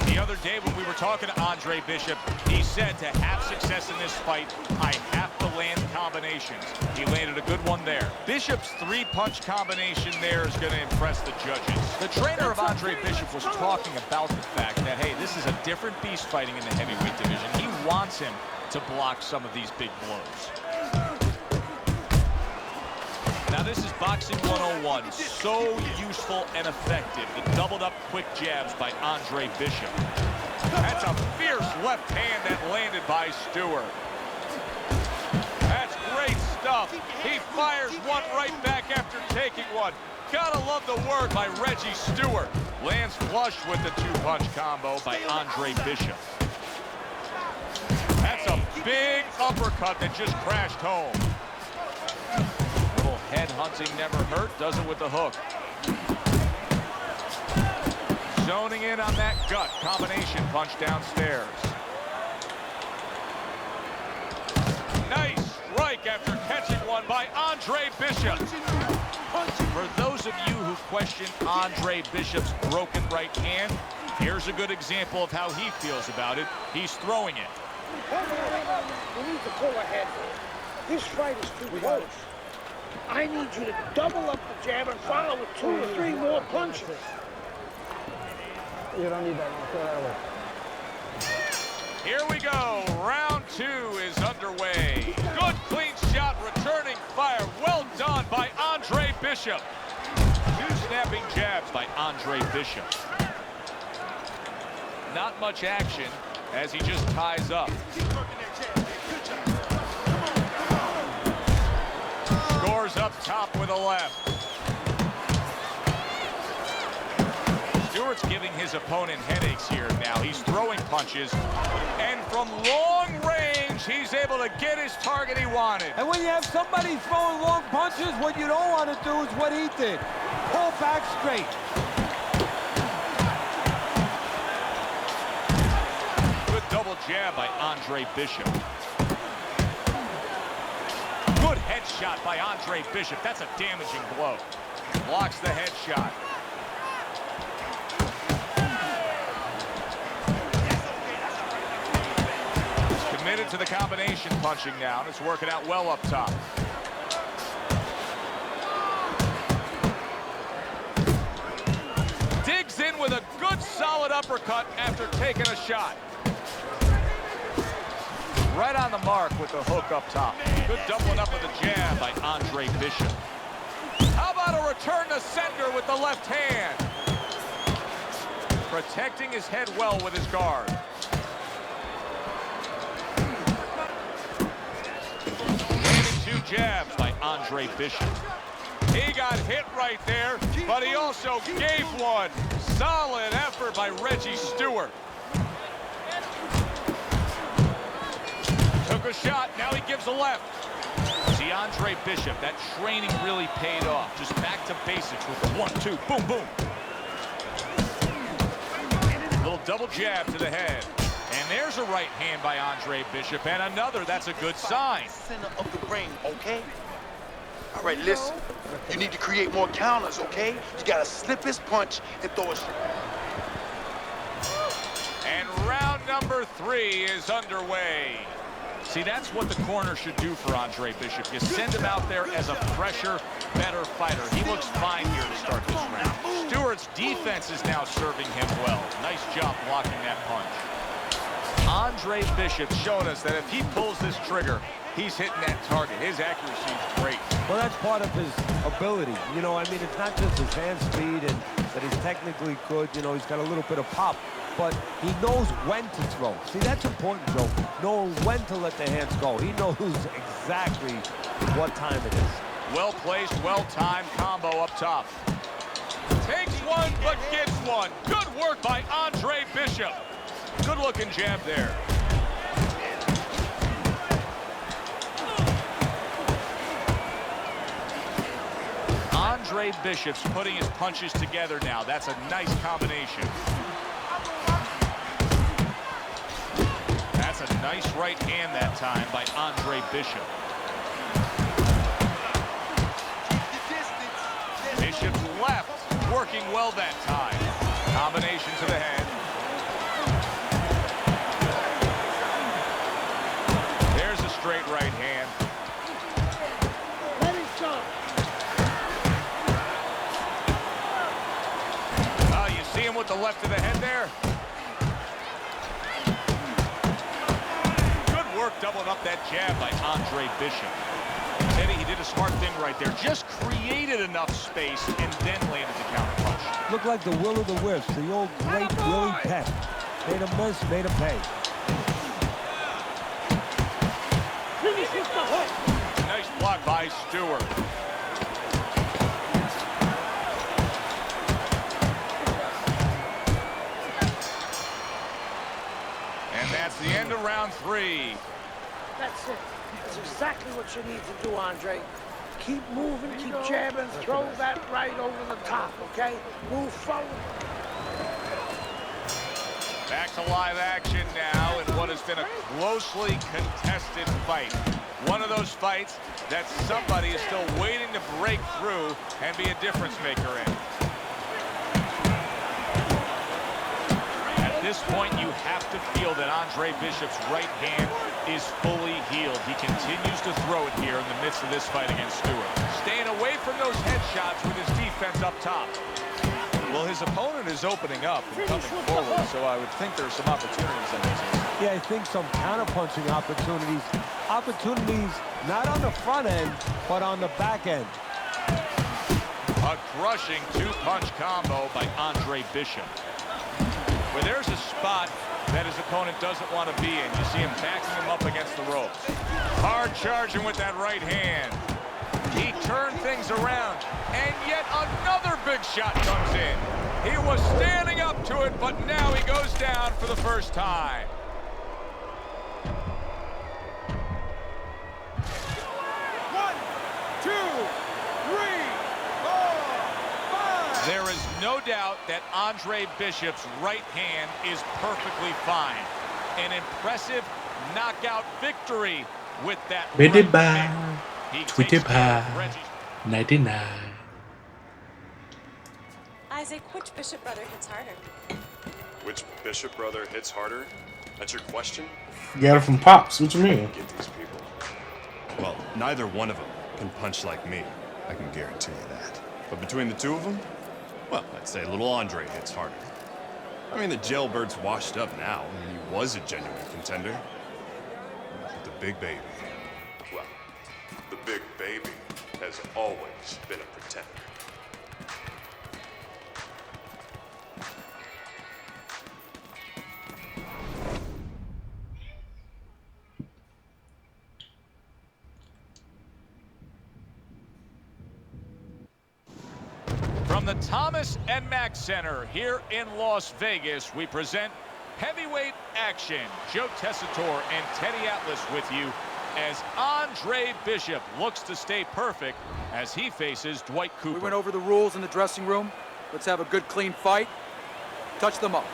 The other day when we were talking to Andre Bishop, he said to have success in this fight, I have to land combinations. He landed a good one there. Bishop's three-punch combination there is going to impress the judges. The trainer of Andre Bishop was talking about the fact that, hey, this is a different beast fighting in the heavyweight division. He wants him to block some of these big blows. Now this is Boxing 101, so useful and effective. The doubled up quick jabs by Andre Bishop. That's a fierce left hand that landed by Stewart. That's great stuff. He fires one right back after taking one. Gotta love the work by Reggie Stewart. Lands flush with the two-punch combo by Andre Bishop. That's a big uppercut that just crashed home. Head hunting never hurt, does it with the hook. Zoning in on that gut combination punch downstairs. Nice strike after catching one by Andre Bishop. For those of you who question Andre Bishop's broken right hand, here's a good example of how he feels about it. He's throwing it. We need to pull ahead. This fight is too close. I need you to double up the jab and follow with 2 or 3 more punches. You don't need that. Throw that away. Here we go. Round 2 is underway. Good clean shot, returning fire. Well done by Andre Bishop. 2 snapping jabs by Andre Bishop. Not much action as he just ties up. Scores up top with a left. Stewart Stewart's giving his opponent headaches here now. He's throwing punches, and from long range, he's able to get his target he wanted. And when you have somebody throwing long punches, what you don't want to do is what he did. Pull back straight. Good double jab by Andre Bishop. Good headshot by Andre Bishop. That's a damaging blow. Blocks the headshot. He's committed to the combination punching now, and it's working out well up top. Digs in with a good solid uppercut after taking a shot. Right on the mark with the hook up top. Good doubling up with a jab by Andre Bishop. How about a return to sender with the left hand? Protecting his head well with his guard. Landing 2 jabs by Andre Bishop. He got hit right there, but he also gave one. Solid effort by Reggie Stewart. Took a shot, now he gives a left. See, Andre Bishop, that training really paid off. Just back to basics with the 1-2, boom, boom. Little double jab to the head. And there's a right hand by Andre Bishop, and another. That's a good sign. Center of the ring, okay? All right, listen. You need to create more counters, okay? You gotta slip his punch and throw a shot. And round number 3 is underway. See, that's what the corner should do for Andre Bishop. You send him out there as a fresher, better fighter. He looks fine here to start this round. Stewart's defense is now serving him well. Nice job blocking that punch. Andre Bishop showing us that if he pulls this trigger, he's hitting that target. His accuracy is great. Well, that's part of his ability. You know, I mean, it's not just his hand speed and that he's technically good. You know, he's got a little bit of pop, but he knows when to throw. See, that's important, Joe. Knowing when to let the hands go. He knows exactly what time it is. Well-placed, well-timed combo up top. Takes one, but gets one. Good work by Andre Bishop. Good-looking jab there. Andre Bishop's putting his punches together now. That's a nice combination. That's a nice right hand that time by Andre Bishop. Bishop's left, working well that time. Combination to the head. There's a straight right hand. Let it go. Oh, you see him with the left of the head there? Good work doubling up that jab by Andre Bishop. Teddy, he did a smart thing right there. Just created enough space and then landed the counter punch. Looked like the will of the wisps, the old great Willie Peck. Made him miss, made him pay. Finish with the hook. Nice block by Stewart. And that's the end of round 3. That's it. That's exactly what you need to do, Andre. Keep moving, keep jabbing, throw that right over the top, okay? Move forward. Back to live action now in what has been a closely contested fight. One of those fights that somebody is still waiting to break through and be a difference maker in. At this point, you have to feel that Andre Bishop's right hand is fully healed. He continues to throw it here in the midst of this fight against Stewart. Staying away from those headshots with his defense up top. Well, his opponent is opening up and coming forward, so I would think there's some opportunities in this. Yeah, I think some counter-punching opportunities. Opportunities not on the front end, but on the back end. A crushing 2-punch combo by Andre Bishop. Where there's a spot that his opponent doesn't want to be in. You see him backing him up against the ropes. Hard charging with that right hand. He turned things around, and yet another big shot comes in. He was standing up to it, but now he goes down for the first time. There is no doubt that Andre Bishop's right hand is perfectly fine. An impressive knockout victory with that Biddy right bye. hand. He Tweety takes care of pie. Reggie. 99. Isaac, which Bishop brother hits harder? Which Bishop brother hits harder? That's your question? You got it from Pops. What you mean? Get these people. Well, neither one of them can punch like me. I can guarantee you that. But between the two of them, well, I'd say little Andre hits harder. I mean, the jailbird's washed up now. I mean, he was a genuine contender. But the big baby, well, the big baby has always been a pretender. From the Thomas and Mack Center here in Las Vegas, we present heavyweight action. Joe Tessitore and Teddy Atlas with you as Andre Bishop looks to stay perfect as he faces Dwight Cooper. We went over the rules in the dressing room. Let's have a good, clean fight. Touch them up.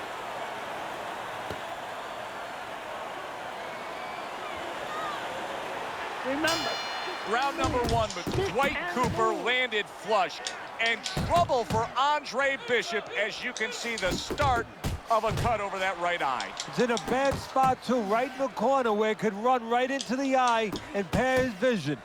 Remember. Round number one, but Dwight Cooper landed flush. And trouble for Andre Bishop, as you can see the start of a cut over that right eye. It's in a bad spot, too, right in the corner where it could run right into the eye and impair his vision.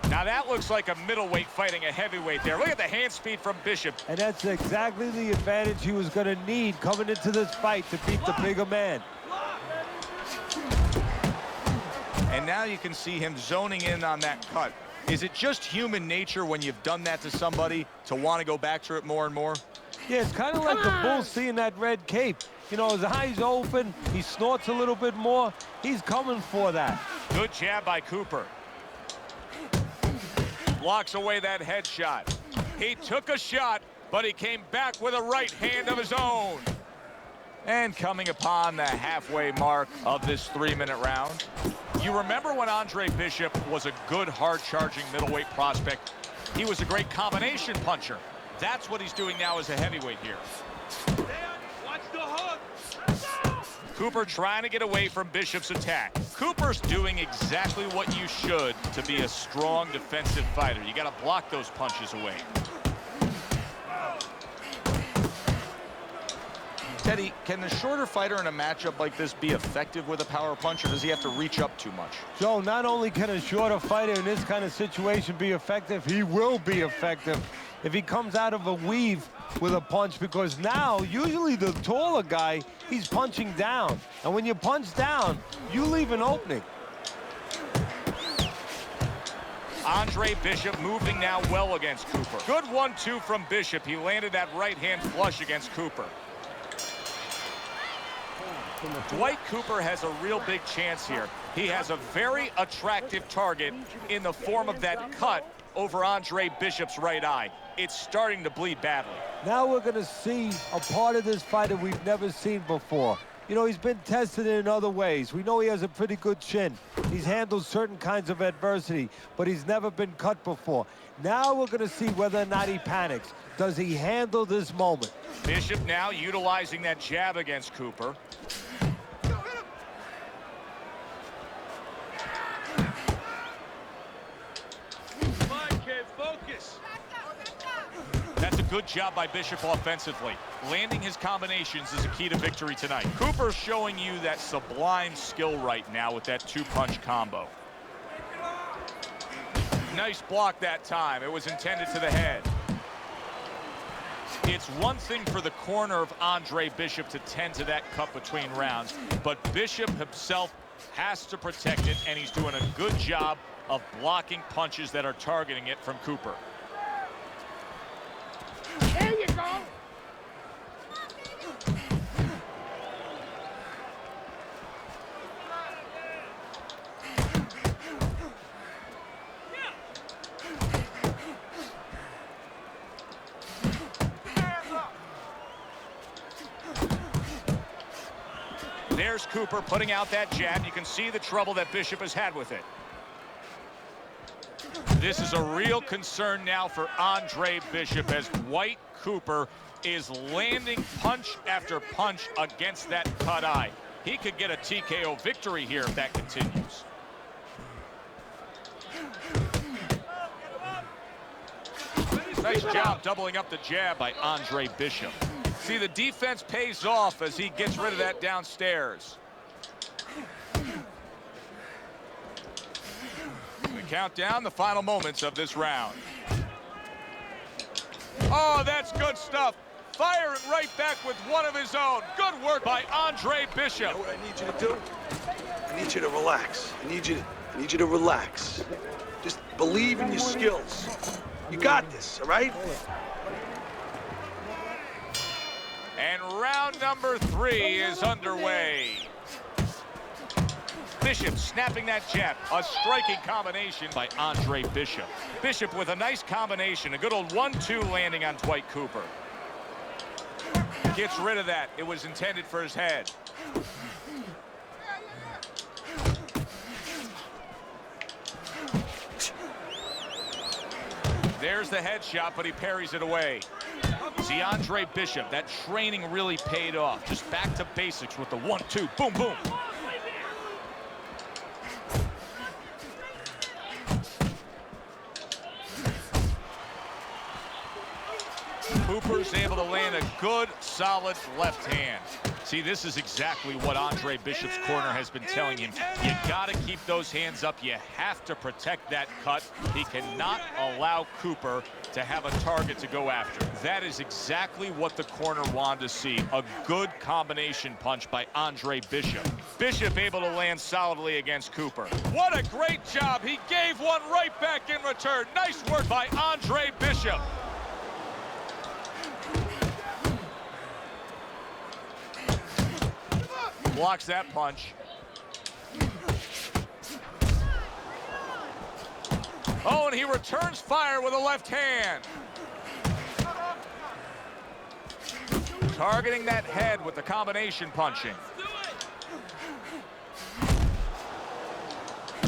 Now that looks like a middleweight fighting a heavyweight there. Look at the hand speed from Bishop. And that's exactly the advantage he was going to need coming into this fight to beat the bigger man. And now you can see him zoning in on that cut. Is it just human nature when you've done that to somebody to want to go back to it more and more? Yeah, it's kind of like the bull seeing that red cape. You know, his eyes open, he snorts a little bit more. He's coming for that. Good jab by Cooper. Blocks away that headshot. He took a shot, but he came back with a right hand of his own. And coming upon the halfway mark of this 3-minute round. You remember when Andre Bishop was a good, hard-charging middleweight prospect? He was a great combination puncher. That's what he's doing now as a heavyweight here. Watch the hook. Cooper trying to get away from Bishop's attack. Cooper's doing exactly what you should to be a strong defensive fighter. You got to block those punches away. Teddy, can the shorter fighter in a matchup like this be effective with a power punch, or does he have to reach up too much? Joe, not only can a shorter fighter in this kind of situation be effective, he will be effective if he comes out of a weave with a punch, because now, usually the taller guy, he's punching down. And when you punch down, you leave an opening. Andre Bishop moving now well against Cooper. Good 1-2 from Bishop. He landed that right hand flush against Cooper. Dwight Cooper has a real big chance here. He has a very attractive target in the form of that cut over Andre Bishop's right eye. It's starting to bleed badly. Now we're going to see a part of this fight that we've never seen before. You know, he's been tested in other ways. We know he has a pretty good chin. He's handled certain kinds of adversity, but he's never been cut before. Now we're going to see whether or not he panics. Does he handle this moment? Bishop now utilizing that jab against Cooper. Come on, kid, focus. That's a good job by Bishop offensively. Landing his combinations is a key to victory tonight. Cooper's showing you that sublime skill right now with that two-punch combo. Nice block that time. It was intended to the head. It's one thing for the corner of Andre Bishop to tend to that cut between rounds, but Bishop himself has to protect it, and he's doing a good job of blocking punches that are targeting it from Cooper. There you go. there's Cooper putting out that jab. You can see the trouble that Bishop has had with it. This is a real concern now for Andre Bishop as Dwight Cooper is landing punch after punch against that cut eye. He could get a TKO victory here if that continues. Nice job doubling up the jab by Andre Bishop. See, the defense pays off as he gets rid of that downstairs. We count down the final moments of this round. Oh, that's good stuff. Firing right back with one of his own. Good work by Andre Bishop. You know what I need you to do? I need you to relax. I need you to relax. Just believe in your skills. You got this, all right? And round number 3 is underway. Bishop snapping that jab. A striking combination by Andre Bishop. Bishop with a nice combination. A good old 1-2 landing on Dwight Cooper. Gets rid of that. It was intended for his head. There's the headshot, but he parries it away. See, Andre Bishop, that training really paid off. Just back to basics with the 1-2. Boom, boom. Cooper's able to land a good, solid left hand. See, this is exactly what Andre Bishop's corner has been telling him. You got to keep those hands up. You have to protect that cut. He cannot allow Cooper to have a target to go after. That is exactly what the corner wanted to see. A good combination punch by Andre Bishop. Bishop able to land solidly against Cooper. What a great job. He gave one right back in return. Nice work by Andre Bishop. Blocks that punch. Oh, and he returns fire with a left hand. Targeting that head with the combination punching.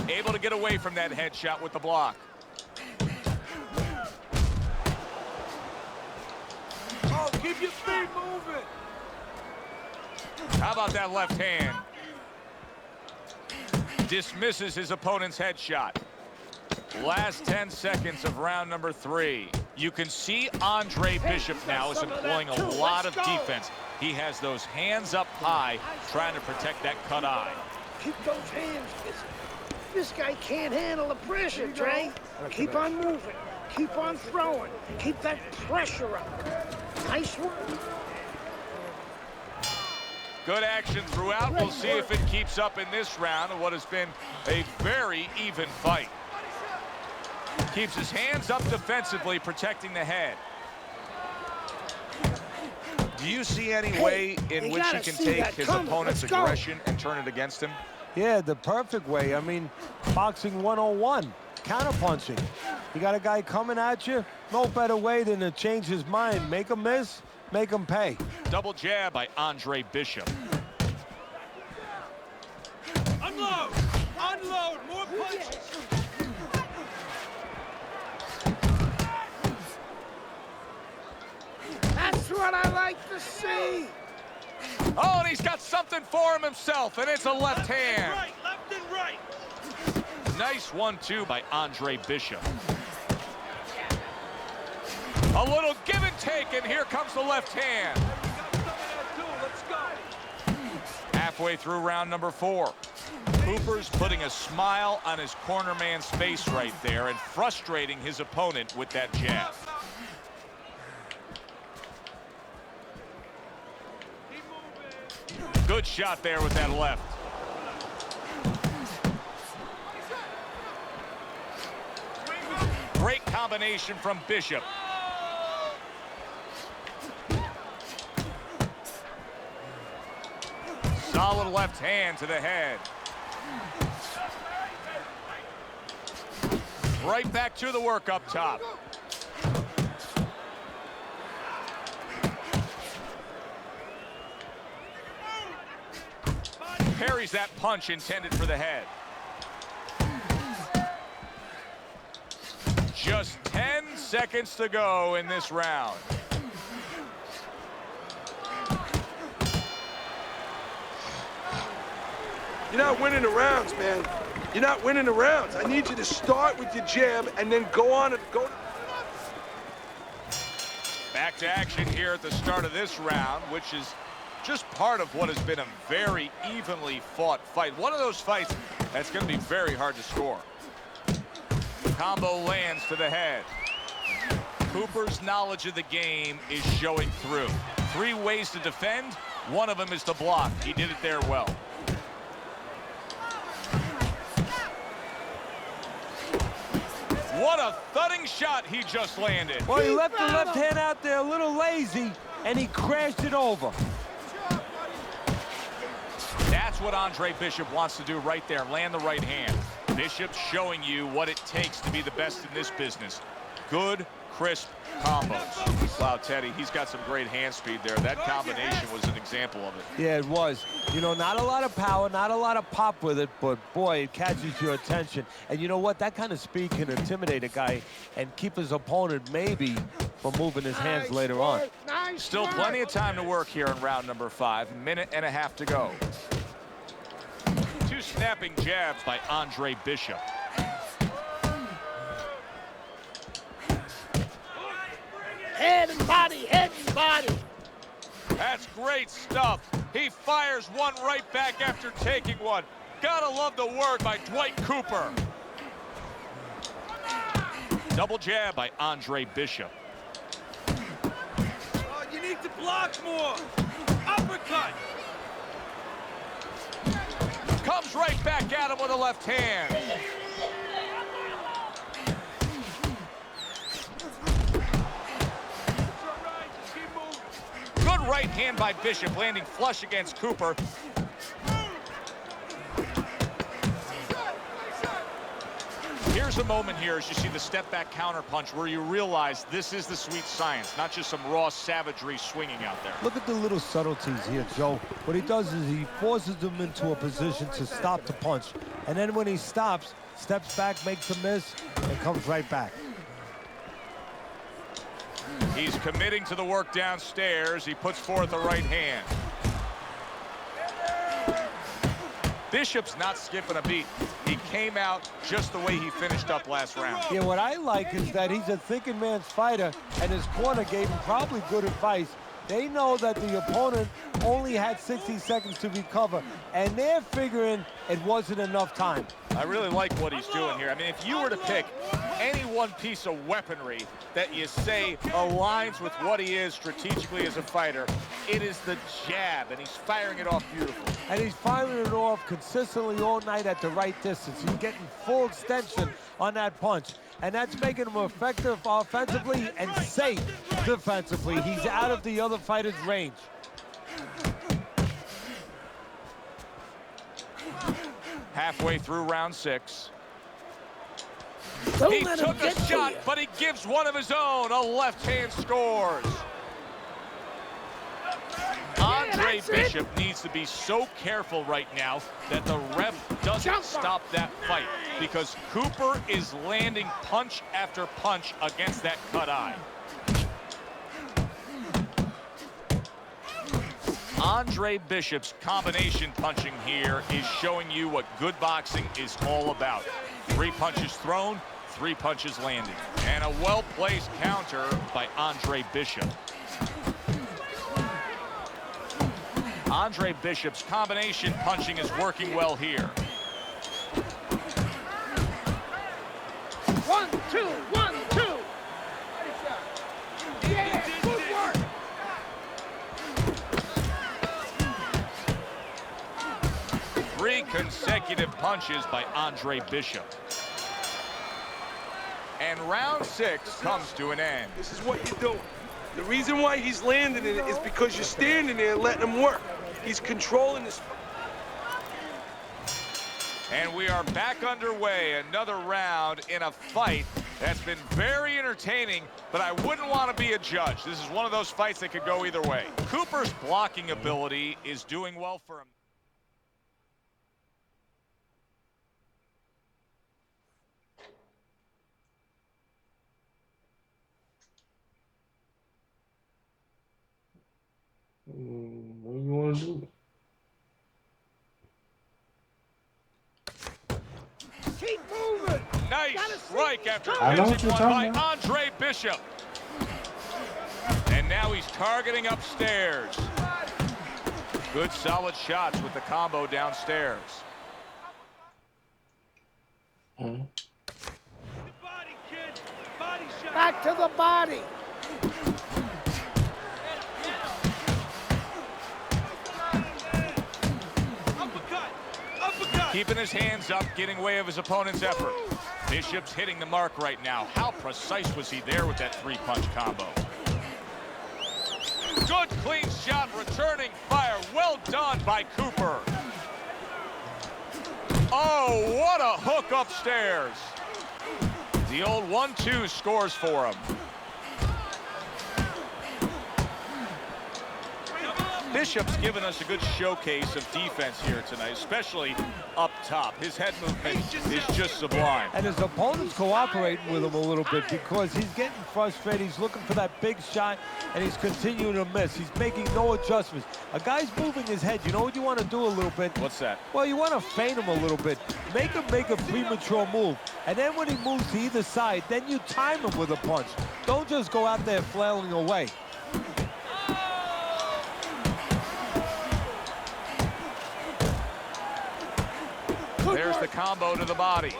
Able to get away from that headshot with the block. Oh, keep your feet moving. How about that left hand? Dismisses his opponent's headshot. Last 10 seconds of round number 3. You can see Andre Bishop now is employing a lot of defense. He has those hands up high, trying to protect that cut eye. Keep those hands busy. This guy can't handle the pressure, Trey. Keep on moving. Keep on throwing. Keep that pressure up. Nice work. Good action throughout. We'll see if it keeps up in this round of what has been a very even fight. Keeps his hands up defensively, protecting the head. Do you see any way in which he can take his opponent's aggression and turn it against him? Yeah, the perfect way. I mean, boxing 101, counterpunching. You got a guy coming at you, no better way than to change his mind. Make him miss, make him pay. Double jab by Andre Bishop. Unload! Unload! More punches! That's what I like to see. Oh, and he's got something for him himself, and it's a left hand. Right, left and right. Nice 1-2 by Andre Bishop. A little give and take, and here comes the left hand. Let's go. Halfway through round number 4. Cooper's putting a smile on his corner man's face right there and frustrating his opponent with that jab. Good shot there with that left. Great combination from Bishop. Solid left hand to the head. Right back to the work up top. parries that punch intended for the head. Just 10 seconds to go in this round. You're not winning the rounds, man. You're not winning the rounds. I need you to start with your jab and then go on and go. Back to action here at the start of this round, which is just part of what has been a very evenly fought fight. One of those fights that's going to be very hard to score. Combo lands to the head. Cooper's knowledge of the game is showing through. 3 ways to defend. One of them is to block. He did it there well. What a thudding shot he just landed. Well, he left the left hand out there a little lazy, and he crashed it over. That's what Andre Bishop wants to do right there, land the right hand. Bishop's showing you what it takes to be the best in this business. Good, crisp combos. Wow, Teddy, he's got some great hand speed there. That combination was an example of it. Yeah, it was. You know, not a lot of power, not a lot of pop with it, but boy, it catches your attention. And you know what? That kind of speed can intimidate a guy and keep his opponent maybe from moving his hands later on. Still plenty of time to work here in round number 5. Minute and a half to go. 2 snapping jabs by Andre Bishop. Head and body, head and body. That's great stuff. He fires one right back after taking one. Gotta love the work by Dwight Cooper. Double jab by Andre Bishop. Oh, you need to block more. Uppercut. Comes right back at him with a left hand. Good right hand by Bishop, landing flush against Cooper. Here's a moment here as you see the step back counter punch where you realize this is the sweet science, not just some raw savagery swinging out there. Look at the little subtleties here, Joe. What he does is he forces them into a position to stop the punch. And then when he stops, steps back, makes a miss, and comes right back. He's committing to the work downstairs. He puts forth the right hand. Bishop's not skipping a beat. He came out just the way he finished up last round. Yeah, what I like is that he's a thinking man's fighter, and his corner gave him probably good advice. They know that the opponent only had 60 seconds to recover, and they're figuring it wasn't enough time. I really like what he's doing here. I mean, if you were to pick any one piece of weaponry that you say aligns with what he is strategically as a fighter, it is the jab, and he's firing it off beautifully. And he's firing it off consistently all night at the right distance. He's getting full extension on that punch, and that's making him effective offensively and safe defensively. He's out of the other fighter's range. Halfway through round 6. Don't He let him took a get to shot, you. but he gives one of his own. A left hand scores. Andre that's it. Bishop needs to be so careful right now that the ref doesn't stop that fight, because Cooper is landing punch after punch against that cut eye. Andre Bishop's combination punching here is showing you what good boxing is all about. 3 punches thrown, 3 punches landed. And a well-placed counter by Andre Bishop. Andre Bishop's combination punching is working well here. 1, 2, 1, 2. Yeah, good work. Three consecutive punches by Andre Bishop. And round 6 comes to an end. This is what you're doing. The reason why he's landing it is because you're standing there and letting him work. He's controlling this. And we are back underway. Another round in a fight that's been very entertaining, but I wouldn't want to be a judge. This is one of those fights that could go either way. Cooper's blocking ability is doing well for him. strike after I know what catching you're one by talking about. Andre Bishop. And now he's targeting upstairs. Good solid shots with the combo downstairs. Back to the body. Keeping his hands up, getting way of his opponent's effort. Bishop's hitting the mark right now. How precise was he there with that three-punch combo? Good clean shot, returning fire. Well done by Cooper. Oh, what a hook upstairs. The old 1-2 scores for him. Bishop's given us a good showcase of defense here tonight, especially up top. His head movement is just sublime. And his opponent's cooperating with him a little bit because he's getting frustrated. He's looking for that big shot, and he's continuing to miss. He's making no adjustments. A guy's moving his head. You know what you want to do a little bit? What's that? Well, you want to feint him a little bit. Make him make a premature move. And then when he moves to either side, then you time him with a punch. Don't just go out there flailing away. There's the combo to the body.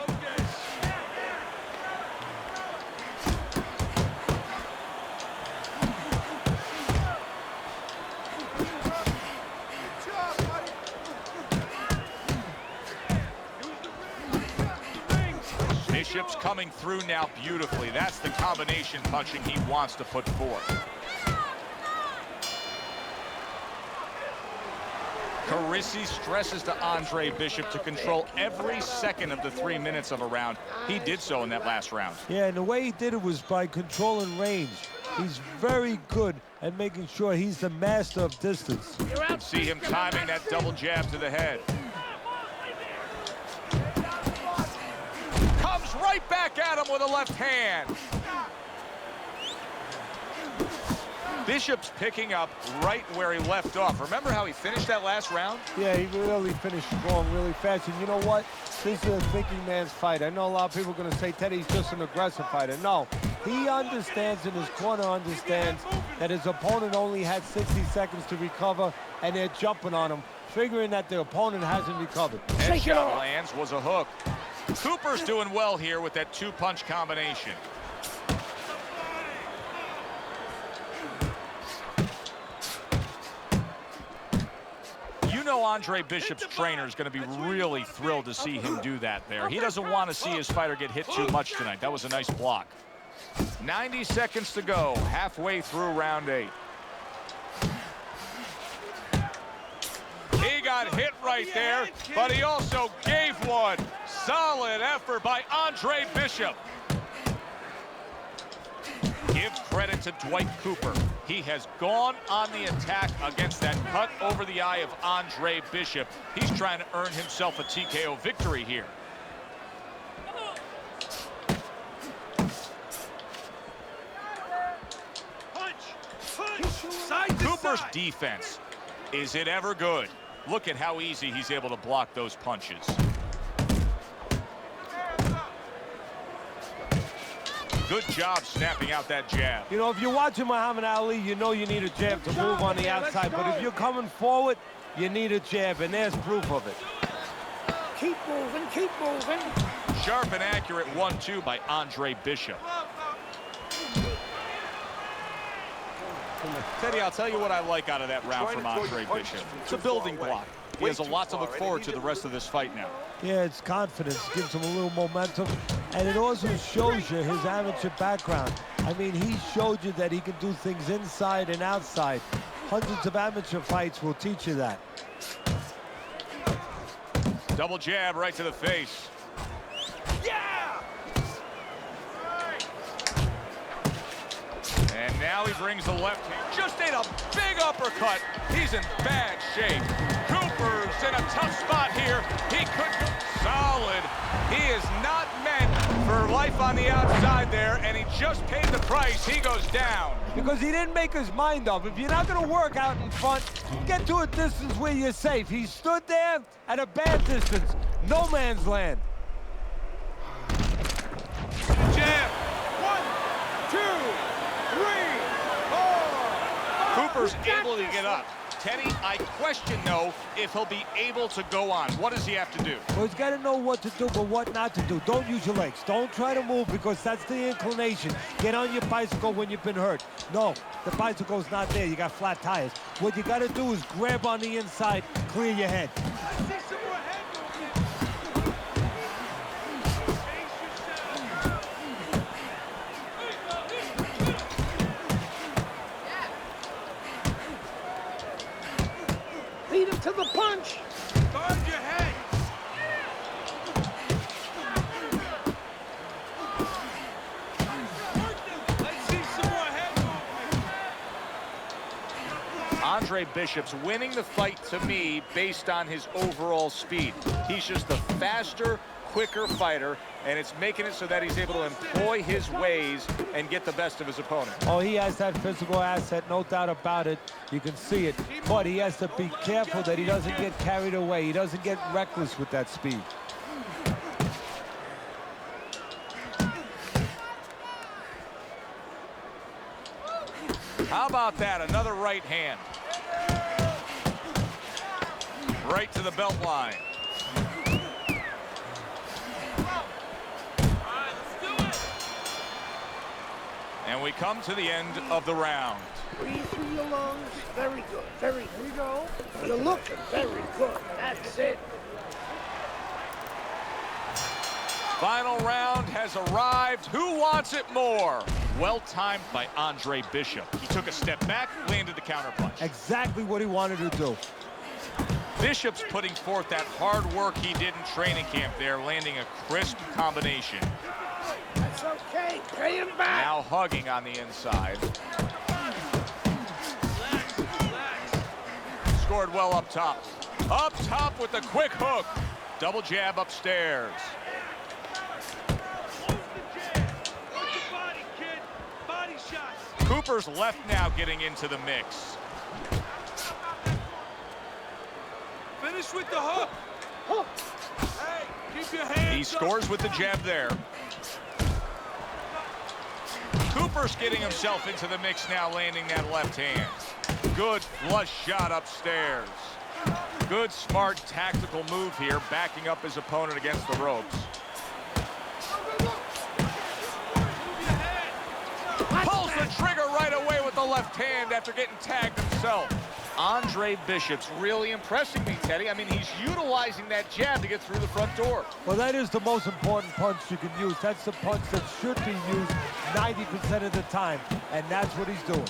Bishop's coming through now beautifully. That's the combination punching he wants to put forth. Carisi stresses to Andre Bishop to control every second of the 3 minutes of a round. He did so in that last round. Yeah, and the way he did it was by controlling range. He's very good at making sure he's the master of distance. You can see him timing that double jab to the head. Comes right back at him with a left hand. Bishop's picking up right where he left off. Remember how he finished that last round? Yeah, he really finished strong, really fast. And you know what? This is a thinking man's fight. I know a lot of people are going to say Teddy's just an aggressive fighter. No, he understands, and his corner understands that his opponent only had 60 seconds to recover, and they're jumping on him, figuring that the opponent hasn't recovered. Headshot lands, was a hook. Cooper's doing well here with that two-punch combination. You know Andre Bishop's trainer is going to be really thrilled to see him do that there. He doesn't want to see his fighter get hit too much tonight. That was a nice block. 90 seconds to go, halfway through round 8. He got hit right there, but he also gave one. Solid effort by Andre Bishop. Give credit to Dwight Cooper. He has gone on the attack against that cut over the eye of Andre Bishop. He's trying to earn himself a TKO victory here. Cooper's defense, is it ever good? Look at how easy he's able to block those punches. Good job snapping out that jab. You know, if you're watching Muhammad Ali, you know you need a jab to move on the outside. But if you're coming forward, you need a jab, and there's proof of it. Keep moving, keep moving. Sharp and accurate 1-2 by Andre Bishop. Teddy, I'll tell you what I like out of that round from Andre Bishop. It's a building block. He has a lot to look forward to the rest of this fight now. Yeah, it's confidence, gives him a little momentum, and it also shows you his amateur background. I mean, he showed you that he can do things inside and outside. Hundreds of amateur fights will teach you that. Double jab right to the face. Yeah! And now he brings the left hand. Just ate a big uppercut. He's in bad shape. Cooper's in a tough spot here. He could solid. He is not meant for life on the outside there, and he just paid the price. He goes down. Because he didn't make his mind up. If you're not going to work out in front, get to a distance where you're safe. He stood there at a bad distance. No man's land. Cooper's able to get up. Teddy, I question, though, if he'll be able to go on. What does he have to do? Well, he's got to know what to do, but what not to do. Don't use your legs. Don't try to move because that's the inclination. Get on your bicycle when you've been hurt. No, the bicycle's not there. You got flat tires. What you got to do is grab on the inside, clear your head. Beat him to the punch. Guard your head. Let's see some more head movement. Andre Bishop's winning the fight to me based on his overall speed. He's just a faster, quicker fighter, and it's making it so that he's able to employ his ways and get the best of his opponent. Oh, he has that physical asset, no doubt about it. You can see it, but he has to be careful that he doesn't get carried away. He doesn't get reckless with that speed. How about that? Another right hand. Right to the belt line. And we come to the end of the round. Breathe through your lungs. Very good. Very good. Here we go. You're looking very good. That's it. Final round has arrived. Who wants it more? Well timed by Andre Bishop. He took a step back, landed the counterpunch. Exactly what he wanted to do. Bishop's putting forth that hard work he did in training camp there, landing a crisp combination. That's okay. Pay him back. Now hugging on the inside. Scored well up top. Up top with the quick hook. Double jab upstairs. Cooper's left now getting into the mix. Finish with the hook. Hook. Hey, keep your hands He scores with the jab there. Cooper's getting himself into the mix now, landing that left hand. Good flush shot upstairs. Good, smart, tactical move here, backing up his opponent against the ropes. Pulls the trigger right away with the left hand after getting tagged himself. Andre Bishop's really impressing me, Teddy. I mean, he's utilizing that jab to get through the front door. Well, that is the most important punch you can use. That's the punch that should be used 90% of the time, and that's what he's doing.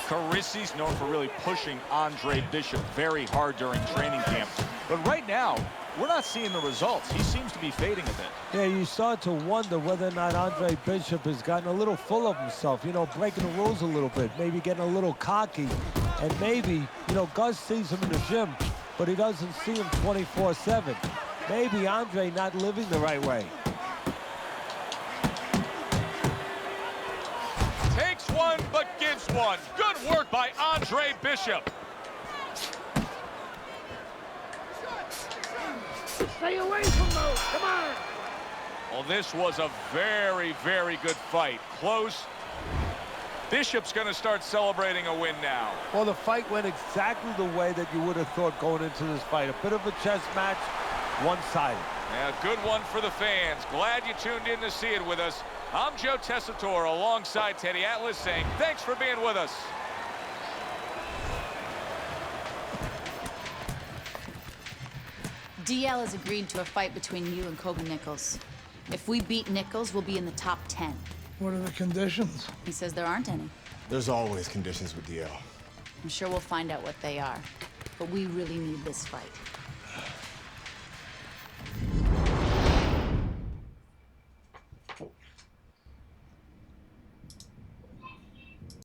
Carisi's known for really pushing Andre Bishop very hard during training camp. But right now, we're not seeing the results. He seems to be fading a bit. Yeah, you start to wonder whether or not Andre Bishop has gotten a little full of himself, you know, breaking the rules a little bit, maybe getting a little cocky. And maybe, you know, Gus sees him in the gym, but he doesn't see him 24/7. Maybe Andre not living the right way. Takes one, but gives one. Good work by Andre Bishop. Stay away from those. Come on. Well, this was a very, very good fight. Close. Bishop's going to start celebrating a win now. Well, the fight went exactly the way that you would have thought going into this fight. A bit of a chess match, one-sided. Yeah, good one for the fans. Glad you tuned in to see it with us. I'm Joe Tessitore alongside Teddy Atlas saying thanks for being with us. DL has agreed to a fight between you and Kobe Nichols. If we beat Nichols, we'll be in the top 10. What are the conditions? He says there aren't any. There's always conditions with DL. I'm sure we'll find out what they are. But we really need this fight.